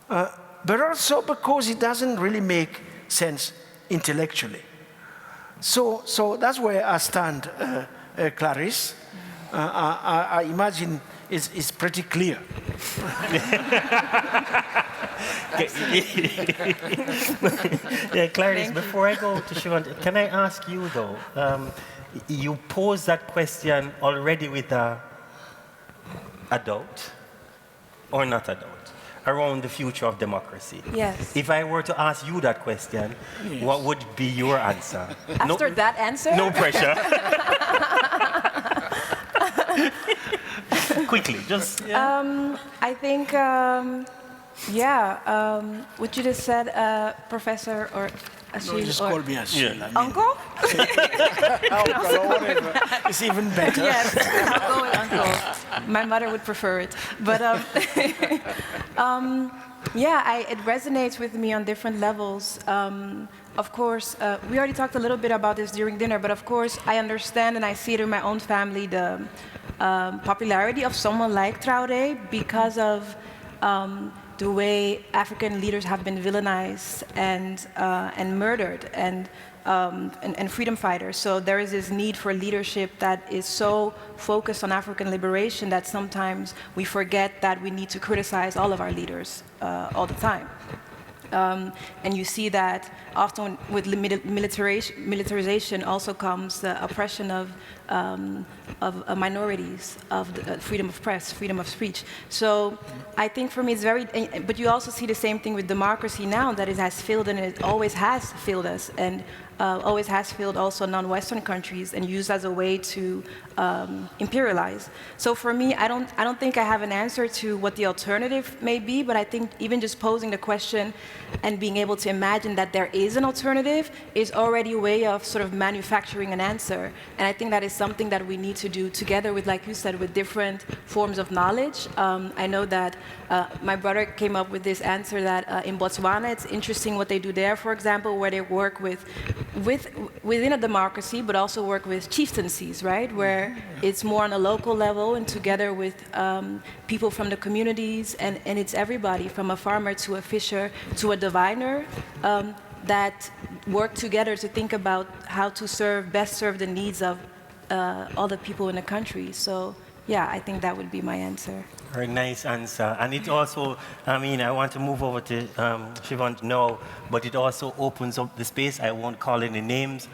Speaker 2: but also because it doesn't really make sense intellectually. So that's where I stand, Clarice. I imagine it's pretty clear.
Speaker 1: Yeah, Clarice, before I go to Siobhan, can I ask you though, you posed that question already with a doubt or not a doubt around the future of democracy.
Speaker 6: Yes.
Speaker 1: If I were to ask you that question, yes, what would be your answer?
Speaker 6: After that answer?
Speaker 1: No pressure. Quickly, just. Yeah.
Speaker 6: I think, what you just said, Professor or Achille,
Speaker 2: no, just call me Achille.
Speaker 1: Yeah.
Speaker 6: Uncle?
Speaker 2: Uncle or whatever. It's even better.
Speaker 6: Yes, I'll go with Uncle. My mother would prefer it. But it resonates with me on different levels. Of course, we already talked a little bit about this during dinner, but of course I understand and I see it in my own family, the popularity of someone like Traoré because of the way African leaders have been villainized and murdered and freedom fighters. So there is this need for leadership that is so focused on African liberation that sometimes we forget that we need to criticize all of our leaders all the time. And you see that often with militarization also comes the oppression of minorities, of the freedom of press, freedom of speech. So I think for me it's very, but you also see the same thing with democracy now, that it has failed and it always has failed us, and always has failed also non-Western countries and used as a way to imperialize. So for me, I don't think I have an answer to what the alternative may be, but I think even just posing the question, and being able to imagine that there is an alternative is already a way of sort of manufacturing an answer. And I think that is something that we need to do together with, like you said, with different forms of knowledge. I know that my brother came up with this answer that in Botswana, it's interesting what they do there, for example, where they work within a democracy, but also work with chieftaincies, right? Where it's more on a local level and together with people from the communities, and it's everybody from a farmer to a fisher to a diviner that work together to think about how to best serve the needs of all the people in the country. So yeah, I think that would be my answer.
Speaker 1: Very nice answer. And it also, I mean, I want to move over to Siobhan now, but it also opens up the space. I won't call any names.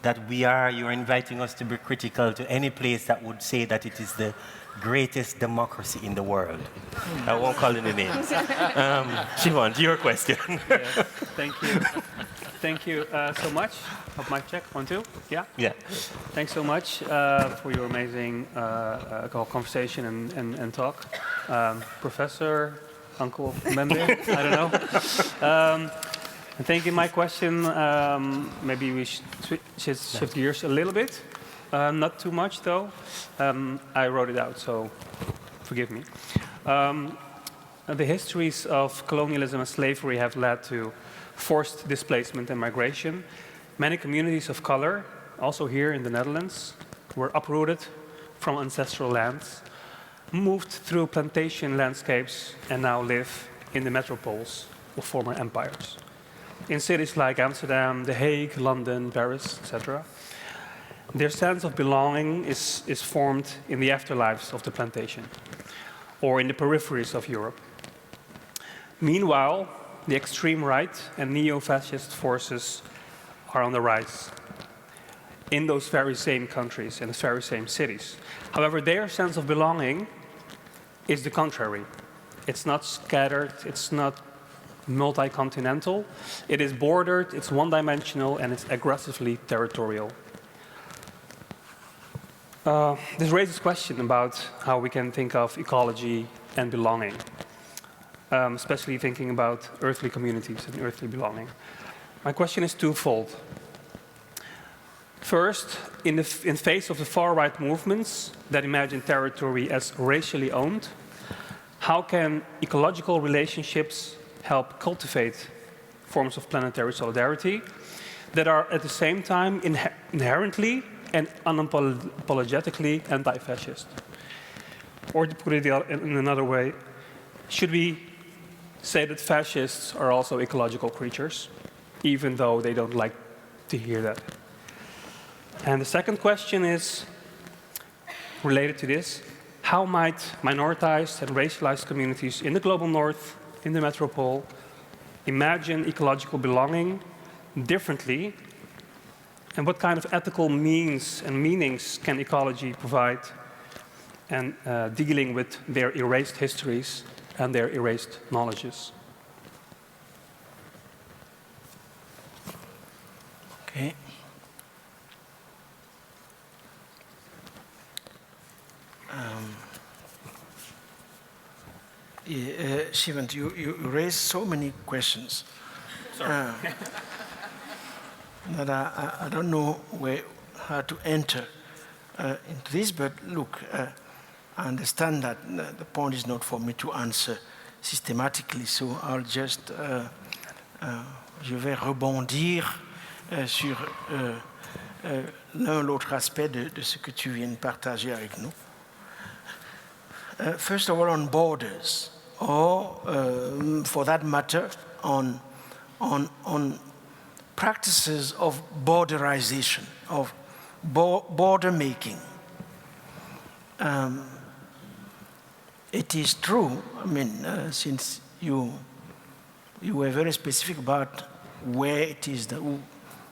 Speaker 1: That you're inviting us to be critical to any place that would say that it is the greatest democracy in the world. I won't call any names. Siobhan, your question.
Speaker 7: Yes, thank you. Thank you so much. Hope mic check, 1, 2. Yeah? Yeah. Thanks so much for your amazing conversation and talk. Professor, Uncle Mbembe, I don't know. I think in my question, maybe we should shift gears a little bit. Not too much, though. I wrote it out, so forgive me. The histories of colonialism and slavery have led to forced displacement and migration. Many communities of color, also here in the Netherlands, were uprooted from ancestral lands, moved through plantation landscapes, and now live in the metropoles of former empires. In cities like Amsterdam, The Hague, London, Paris, etc. Their sense of belonging is formed in the afterlives of the plantation, or in the peripheries of Europe. Meanwhile, the extreme right and neo-fascist forces are on the rise in those very same countries and the very same cities. However, their sense of belonging is the contrary. It's not scattered, it's not multi-continental. It is bordered, it's one-dimensional, and it's aggressively territorial. This raises question about how we can think of ecology and belonging, especially thinking about earthly communities and earthly belonging. My question is twofold. First, in face of the far-right movements that imagine territory as racially owned, how can ecological relationships help cultivate forms of planetary solidarity that are at the same time inherently and unapologetically anti-fascist? Or to put it in another way, should we say that fascists are also ecological creatures, even though they don't like to hear that? And the second question is related to this. How might minoritized and racialized communities in the global north, in the metropole, imagine ecological belonging differently? And what kind of ethical means and meanings can ecology provide and dealing with their erased histories and their erased knowledges?
Speaker 2: Okay. Siobhan, you raised so many questions that I don't know how to enter into this, but look, I understand that the point is not for me to answer systématically, so I'll just, je vais rebondir sur l'un ou l'autre aspect de ce que tu viens de partager avec nous. First of all, on borders, or for that matter, on practices of borderization, of border making. It is true, I mean, since you were very specific about where it is,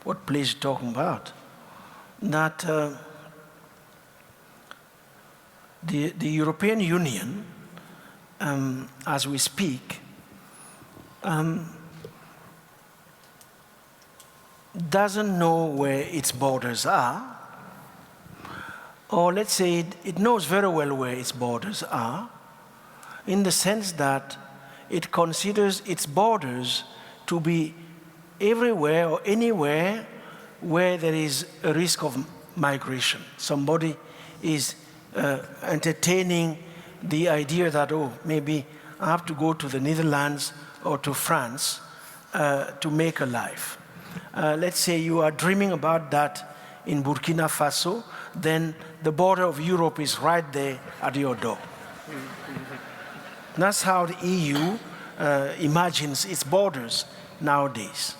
Speaker 2: what place you're talking about, that the European Union, as we speak, doesn't know where its borders are, or let's say it knows very well where its borders are, in the sense that it considers its borders to be everywhere or anywhere where there is a risk of migration. Somebody is entertaining the idea that, oh, maybe I have to go to the Netherlands or to France to make a life. Let's say you are dreaming about that in Burkina Faso, then the border of Europe is right there at your door. That's how the EU imagines its borders nowadays.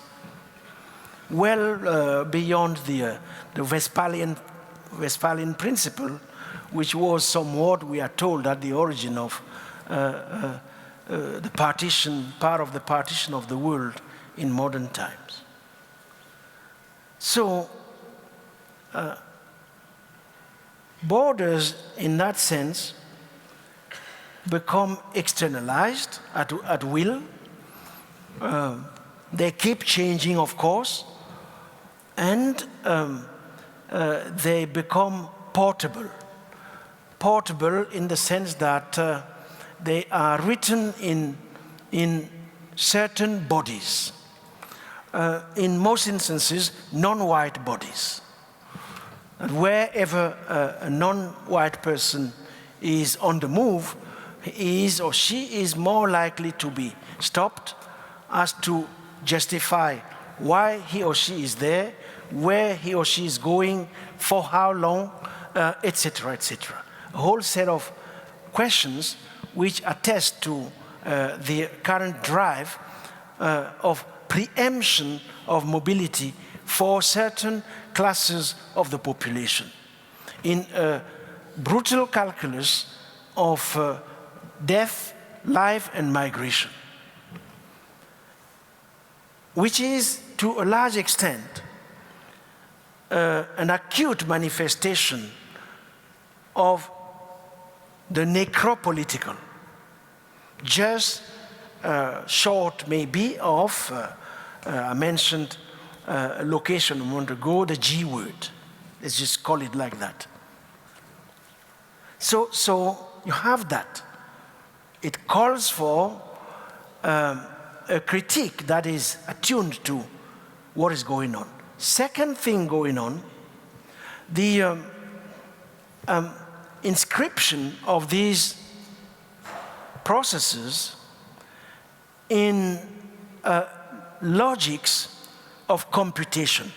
Speaker 2: Well beyond the Westphalian principle, which was somewhat, we are told, at the origin of the partition, part of the partition of the world in modern times. So, borders in that sense become externalized at will. They keep changing, of course, and they become portable. Portable in the sense that they are written in certain bodies. In most instances, non-white bodies. And wherever a non-white person is on the move, he is or she is more likely to be stopped as to justify why he or she is there, where he or she is going, for how long, etc., etc. A whole set of questions which attest to the current drive of preemption of mobility for certain classes of the population in a brutal calculus of death, life, and migration, which is to a large extent an acute manifestation of the necropolitical, just short maybe of, I mentioned a location a moment ago, the G word. Let's just call it like that. So you have that. It calls for a critique that is attuned to what is going on. Second thing going on, the inscription of these processes in logics of computation,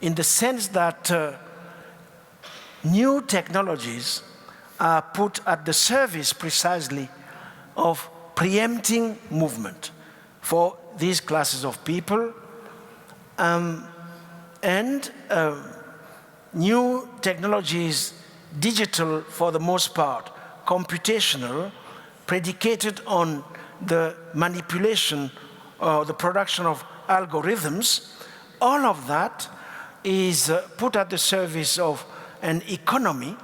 Speaker 2: in the sense that new technologies are put at the service precisely of preempting movement for these classes of people, and new technologies, digital for the most part, computational, predicated on the manipulation or the production of algorithms, all of that is put at the service of an economy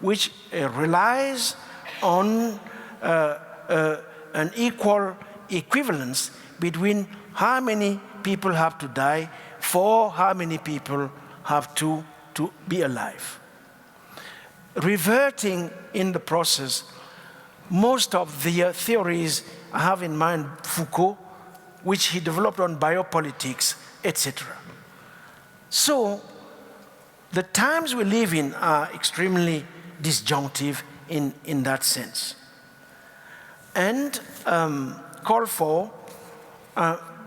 Speaker 2: which relies on an equal equivalence between how many people have to die for how many people have to be alive. Reverting in the process most of the theories I have in mind, Foucault, which he developed on biopolitics, etc. So the times we live in are extremely disjunctive in that sense, and call for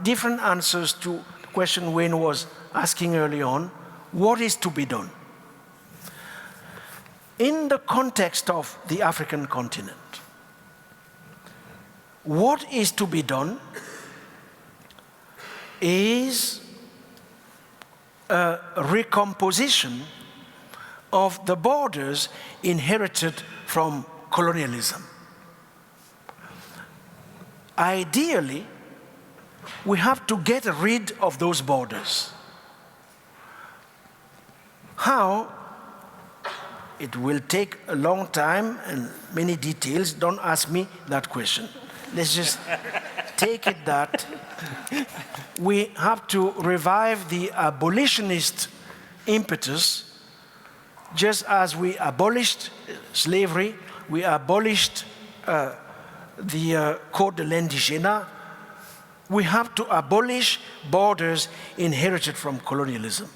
Speaker 2: different answers to the question Wayne was asking early on: what is to be done? In the context of the African continent, what is to be done is a recomposition of the borders inherited from colonialism. Ideally, we have to get rid of those borders. How? It will take a long time and many details. Don't ask me that question. Let's just take it that we have to revive the abolitionist impetus, just as we abolished slavery, we abolished the Code de l'Indigène, we have to abolish borders inherited from colonialism.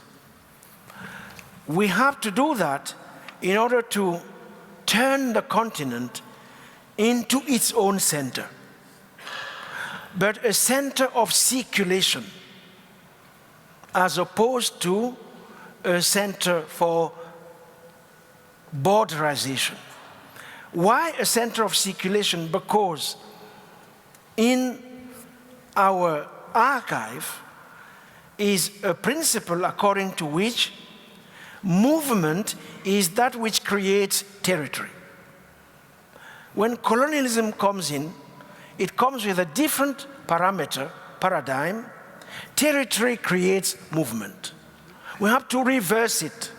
Speaker 2: We have to do that in order to turn the continent into its own center, but a center of circulation, as opposed to a center for borderization. Why a center of circulation? Because in our archive is a principle according to which movement is that which creates territory. When colonialism comes in, it comes with a different paradigm. Territory creates movement. We have to reverse it.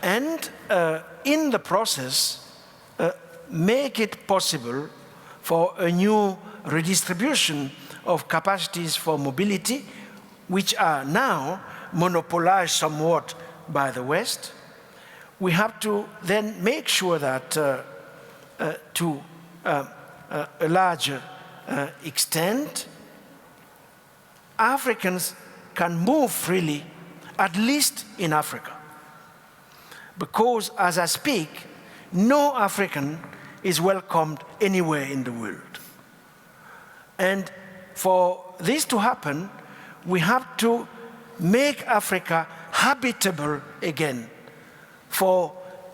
Speaker 2: And in the process, make it possible for a new redistribution of capacities for mobility, which are now monopolized somewhat by the West. We have to then make sure that to a larger extent, Africans can move freely, at least in Africa. Because as I speak, no African is welcomed anywhere in the world. And for this to happen, we have to make Africa habitable again for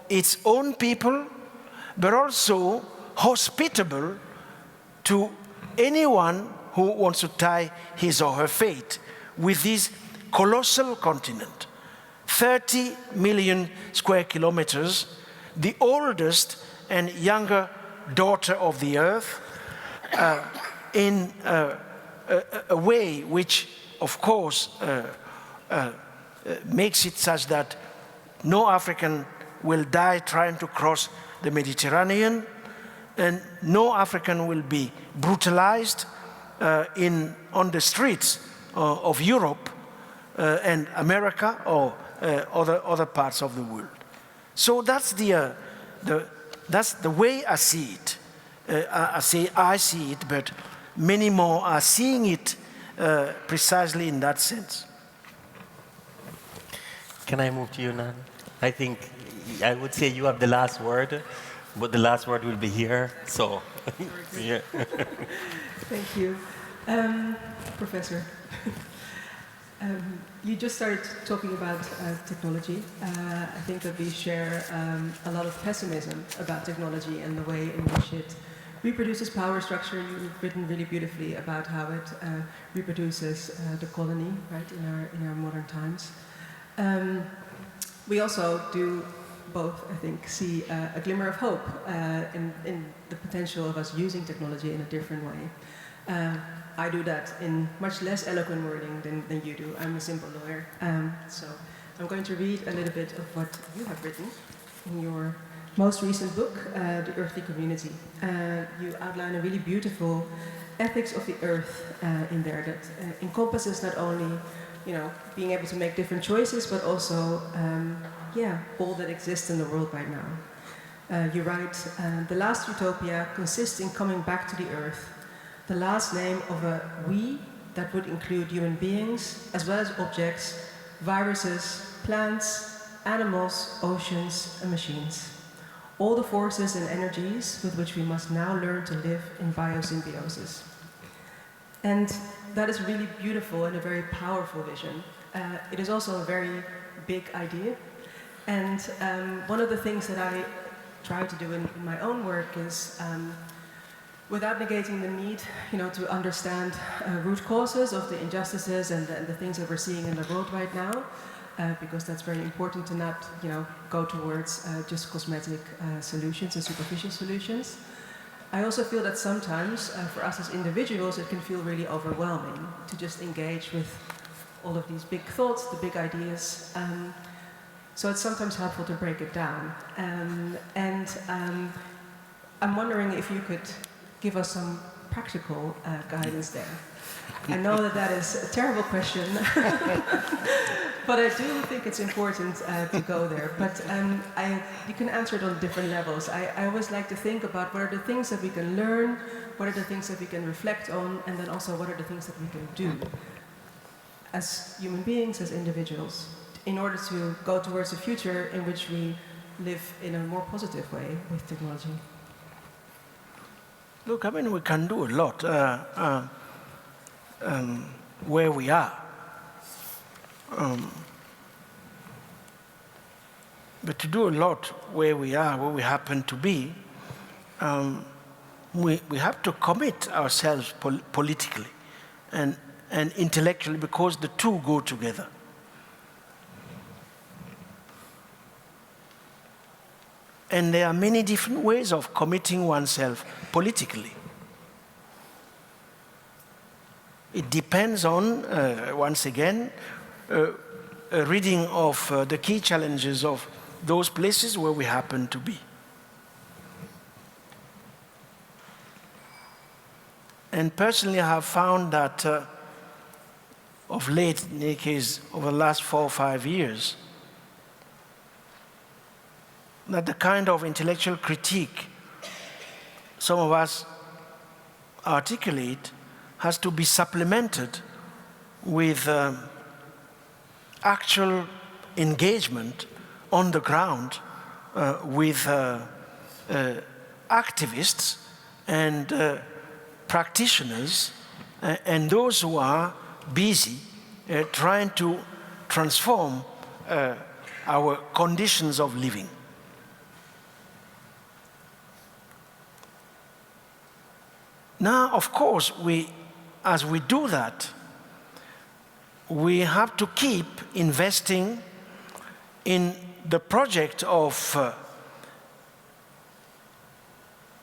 Speaker 2: its own people, but also hospitable to anyone who wants to tie his or her fate with this colossal continent. 30 million square kilometers, the oldest and younger daughter of the earth, in a way which, of course, makes it such that no African will die trying to cross the Mediterranean, and no African will be brutalized on the streets of Europe and America or other parts of the world. So that's that's the way I see it. I see it, but many more are seeing it precisely in that sense.
Speaker 1: Can I move to you, Nan? I think I would say you have the last word, but the last word will be here. So, yeah.
Speaker 8: Thank you, Professor. You just started talking about technology. I think that we share a lot of pessimism about technology and the way in which it reproduces power structure. You've written really beautifully about how it reproduces the colony, right, in our modern times. We also do both, I think, see a glimmer of hope in the potential of us using technology in a different way. I do that in much less eloquent wording than you do. I'm a simple lawyer. So I'm going to read a little bit of what you have written in your most recent book, The Earthly Community. You outline a really beautiful ethics of the earth in there that encompasses not only, being able to make different choices, but also, all that exists in the world right now. You write, the last utopia consists in coming back to the earth, the last name of a we that would include human beings, as well as objects, viruses, plants, animals, oceans, and machines. All the forces and energies with which we must now learn to live in biosymbiosis. And that is really beautiful and a very powerful vision. It is also a very big idea. And one of the things that I try to do in my own work is, without negating the need, to understand root causes of the injustices and the things that we're seeing in the world right now, because that's very important to not, go towards just cosmetic solutions and superficial solutions. I also feel that sometimes, for us as individuals, it can feel really overwhelming to just engage with all of these big thoughts, the big ideas. So it's sometimes helpful to break it down. I'm wondering if you could give us some practical guidance there? I know that that is a terrible question, but I do think it's important to go there. But you can answer it on different levels. I always like to think about what are the things that we can learn, what are the things that we can reflect on, and then also what are the things that we can do as human beings, as individuals, in order to go towards a future in which we live in a more positive way with technology.
Speaker 2: Look, I mean, we can do a lot where we are. But to do a lot where we are, where we happen to be, we have to commit ourselves politically and intellectually, because the two go together. And there are many different ways of committing oneself politically. It depends on, once again, a reading of the key challenges of those places where we happen to be. And personally, I have found that of late, in any case, over the last 4 or 5 years, that the kind of intellectual critique some of us articulate has to be supplemented with actual engagement on the ground with activists and practitioners and those who are busy trying to transform our conditions of living. Now, of course, as we do that, we have to keep investing in the project of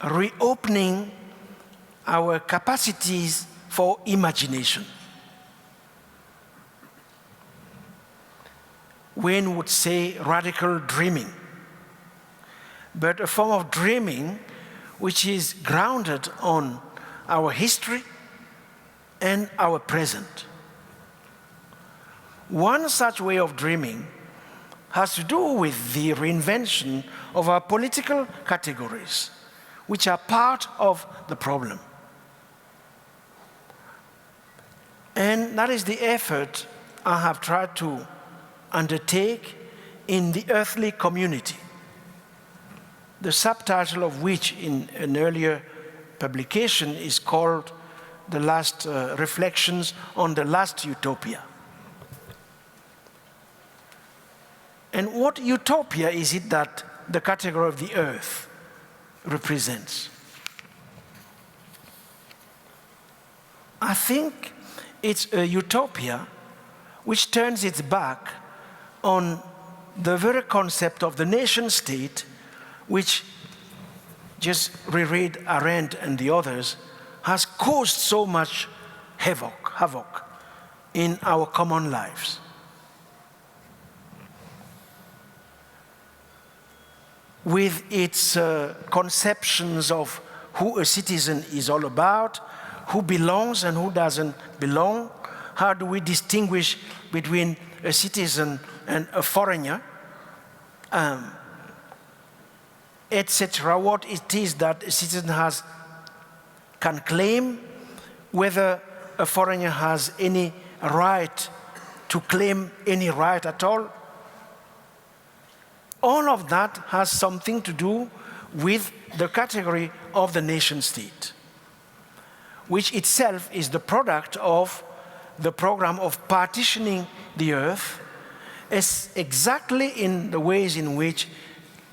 Speaker 2: reopening our capacities for imagination. Wayne would say radical dreaming, but a form of dreaming which is grounded on our history and our present. One such way of dreaming has to do with the reinvention of our political categories, which are part of the problem. And that is the effort I have tried to undertake in the earthly community, the subtitle of which in an earlier publication is called The Last Reflections on the Last Utopia. And what utopia is it that the category of the earth represents? I think it's a utopia which turns its back on the very concept of the nation state, which, just reread Arendt and the others, has caused so much havoc in our common lives. With its conceptions of who a citizen is all about, who belongs and who doesn't belong, how do we distinguish between a citizen and a foreigner, etc., what it is that a citizen can claim, whether a foreigner has any right to claim any right at all. All of that has something to do with the category of the nation state, which itself is the product of the program of partitioning the earth, is exactly in the ways in which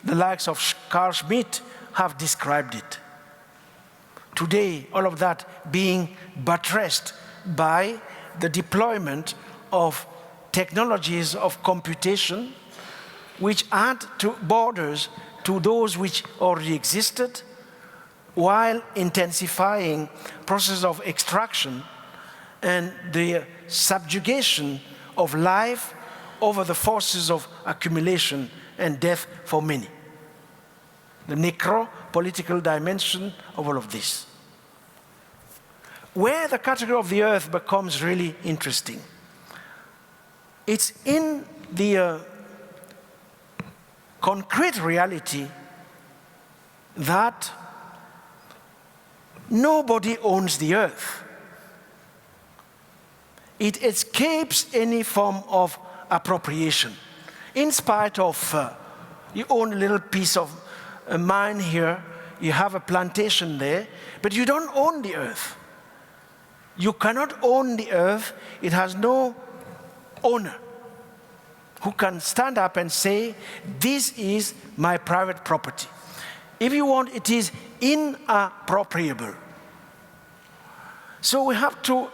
Speaker 2: the likes of Carl Schmitt have described it. Today, all of that being buttressed by the deployment of technologies of computation which add to borders to those which already existed, while intensifying process of extraction and the subjugation of life over the forces of accumulation and death for many. The necro-political dimension of all of this. where the category of the earth becomes really interesting. It's in the concrete reality that nobody owns the earth. It escapes any form of appropriation. In spite of you own a little piece of mine here, you have a plantation there, but you don't own the earth. You cannot own the earth. It has no owner who can stand up and say, this is my private property. If you want, it is inappropriable. So we have to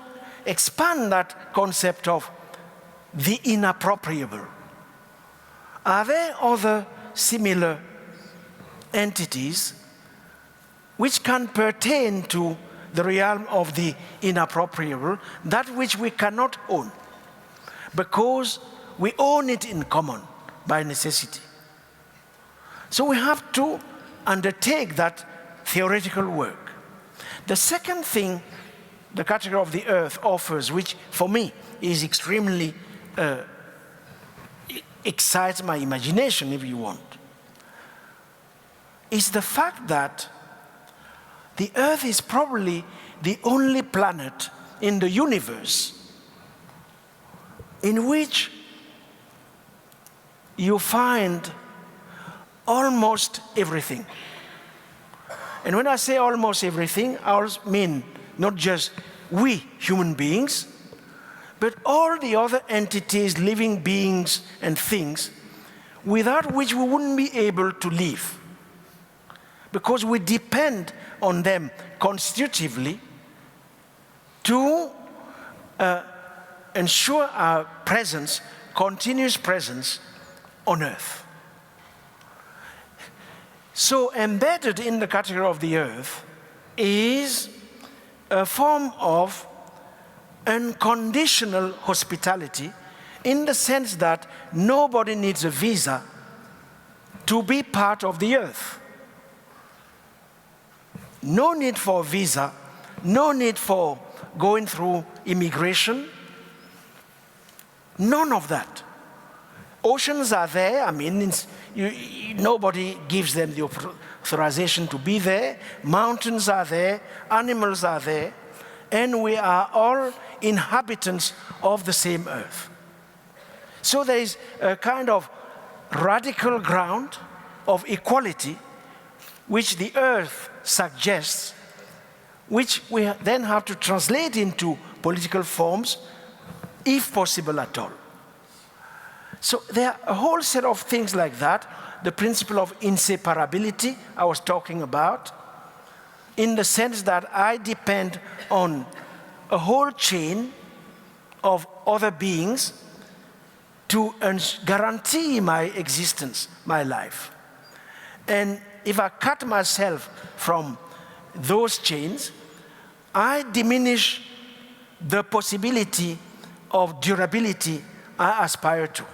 Speaker 2: expand that concept of the inappropriable. Are there other similar entities which can pertain to the realm of the inappropriable, that which we cannot own, because we own it in common by necessity? So we have to undertake that theoretical work. The second thing the category of the earth offers, which for me is extremely excites my imagination, if you want, is the fact that the earth is probably the only planet in the universe in which you find almost everything. And when I say almost everything, I mean not just we human beings, but all the other entities, living beings and things, without which we wouldn't be able to live, because we depend on them constitutively to ensure our presence, continuous presence on earth. So embedded in the category of the earth is a form of unconditional hospitality, in the sense that nobody needs a visa to be part of the earth. No need for a visa, no need for going through immigration, none of that. Oceans are there, I mean, nobody gives them the authorization to be there. Mountains are there, animals are there, and we are all inhabitants of the same earth. So there is a kind of radical ground of equality which the earth suggests, which we then have to translate into political forms, if possible at all. So there are a whole set of things like that. The principle of inseparability I was talking about, in the sense that I depend on a whole chain of other beings to guarantee my existence, my life. And if I cut myself from those chains, I diminish the possibility of durability I aspire to.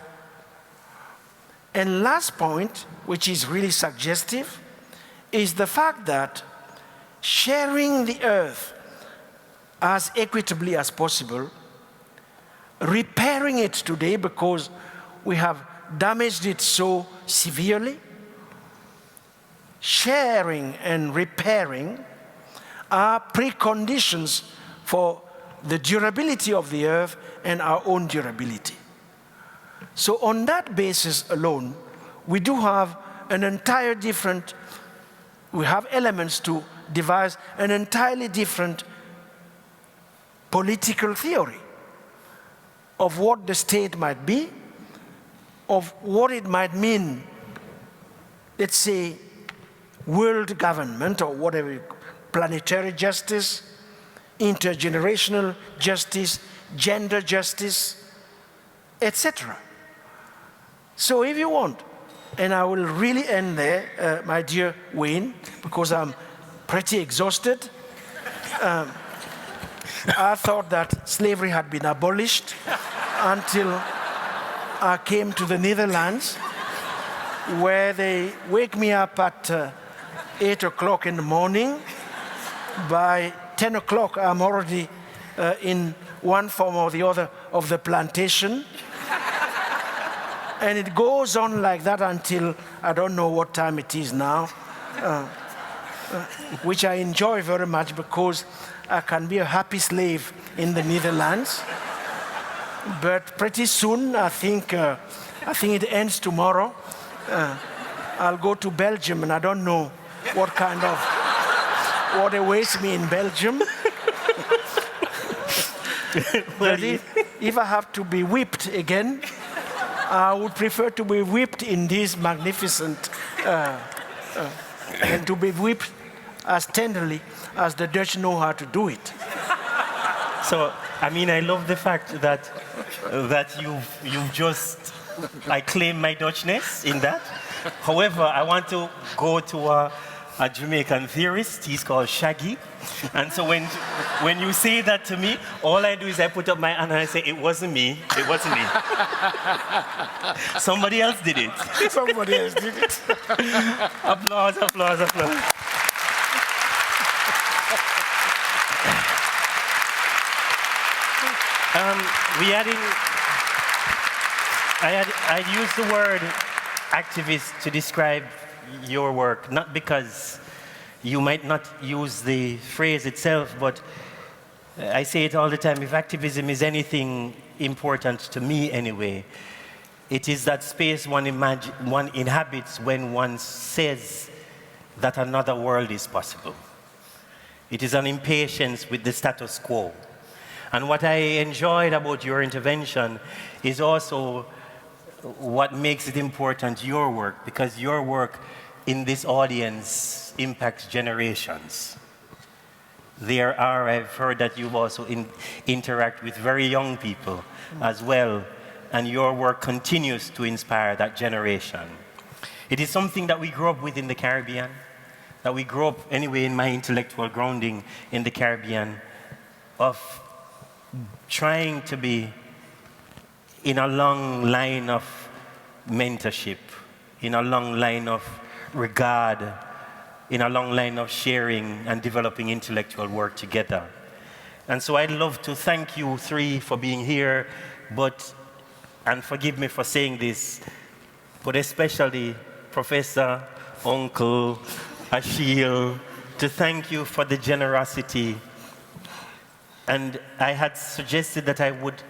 Speaker 2: And last point, which is really suggestive, is the fact that sharing the earth as equitably as possible, repairing it today because we have damaged it so severely, sharing and repairing are preconditions for the durability of the earth and our own durability. So on that basis alone, we do have an entire different, we have elements to devise an entirely different political theory of what the state might be, of what it might mean, let's say, world government or whatever, planetary justice, intergenerational justice, gender justice, etc. So if you want, and I will really end there, my dear Wayne, because I'm pretty exhausted. I thought that slavery had been abolished until I came to the Netherlands, where they wake me up at 8 o'clock in the morning by 10 o'clock, I'm already in one form or the other of the plantation. And it goes on like that until I don't know what time it is now, which I enjoy very much because I can be a happy slave in the Netherlands. But pretty soon, I think it ends tomorrow. I'll go to Belgium, and I don't know what awaits me in Belgium. But if I have to be whipped again, I would prefer to be whipped in this magnificent, and to be whipped as tenderly as the Dutch know how to do it.
Speaker 1: So, I mean, I love the fact that you've just, I claim my Dutchness in that. However, I want to go to a Jamaican theorist. He's called Shaggy. And so when you say that to me, all I do is I put up my hand and I say, it wasn't me, it wasn't me. Somebody else did it.
Speaker 2: Somebody else did it.
Speaker 1: Applause, applause, applause. I used the word activist to describe your work, not because you might not use the phrase itself, but I say it all the time, if activism is anything important to me anyway, it is that space one inhabits when one says that another world is possible. It is an impatience with the status quo. And what I enjoyed about your intervention is also what makes it important, your work, because your work in this audience impacts generations. There are, I've heard that you also interact with very young people as well, and your work continues to inspire that generation. It is something that we grew up with in the Caribbean, that we grew up anyway in my intellectual grounding in the Caribbean, of trying to be in a long line of mentorship, in a long line of regard, in a long line of sharing and developing intellectual work together. And so I'd love to thank you three for being here, and forgive me for saying this, but especially Professor, Uncle, Achille, to thank you for the generosity. And I had suggested that I would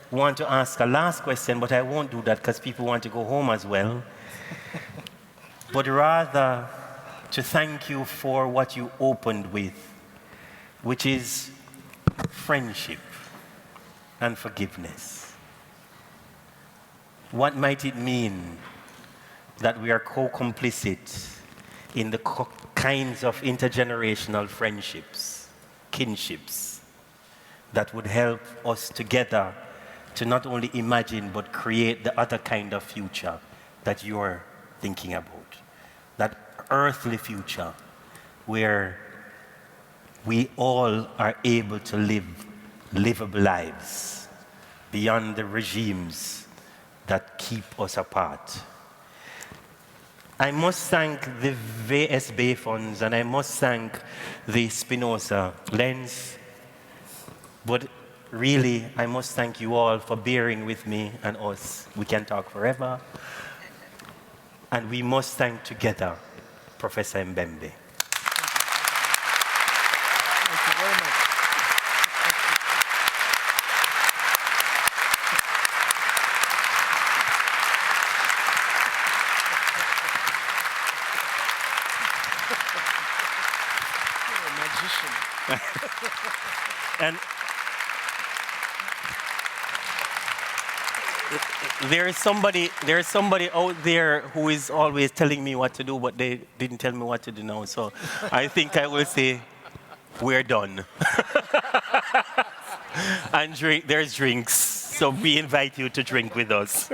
Speaker 1: want to ask a last question, but I won't do that because people want to go home as well. But rather to thank you for what you opened with, which is friendship and forgiveness. What might it mean that we are co-complicit in the kinds of intergenerational friendships, kinships, that would help us together to not only imagine but create the other kind of future that you're thinking about, that earthly future where we all are able to live livable lives beyond the regimes that keep us apart. I must thank the VSB funds and I must thank the Spinozalens, but really I must thank you all for bearing with me and us. We can talk forever. And we must thank together Professor Mbembe.
Speaker 2: Thank you very much. You're a magician.
Speaker 1: And there is somebody out there who is always telling me what to do, but they didn't tell me what to do now. So I think I will say, we're done. And there's drinks. So we invite you to drink with us.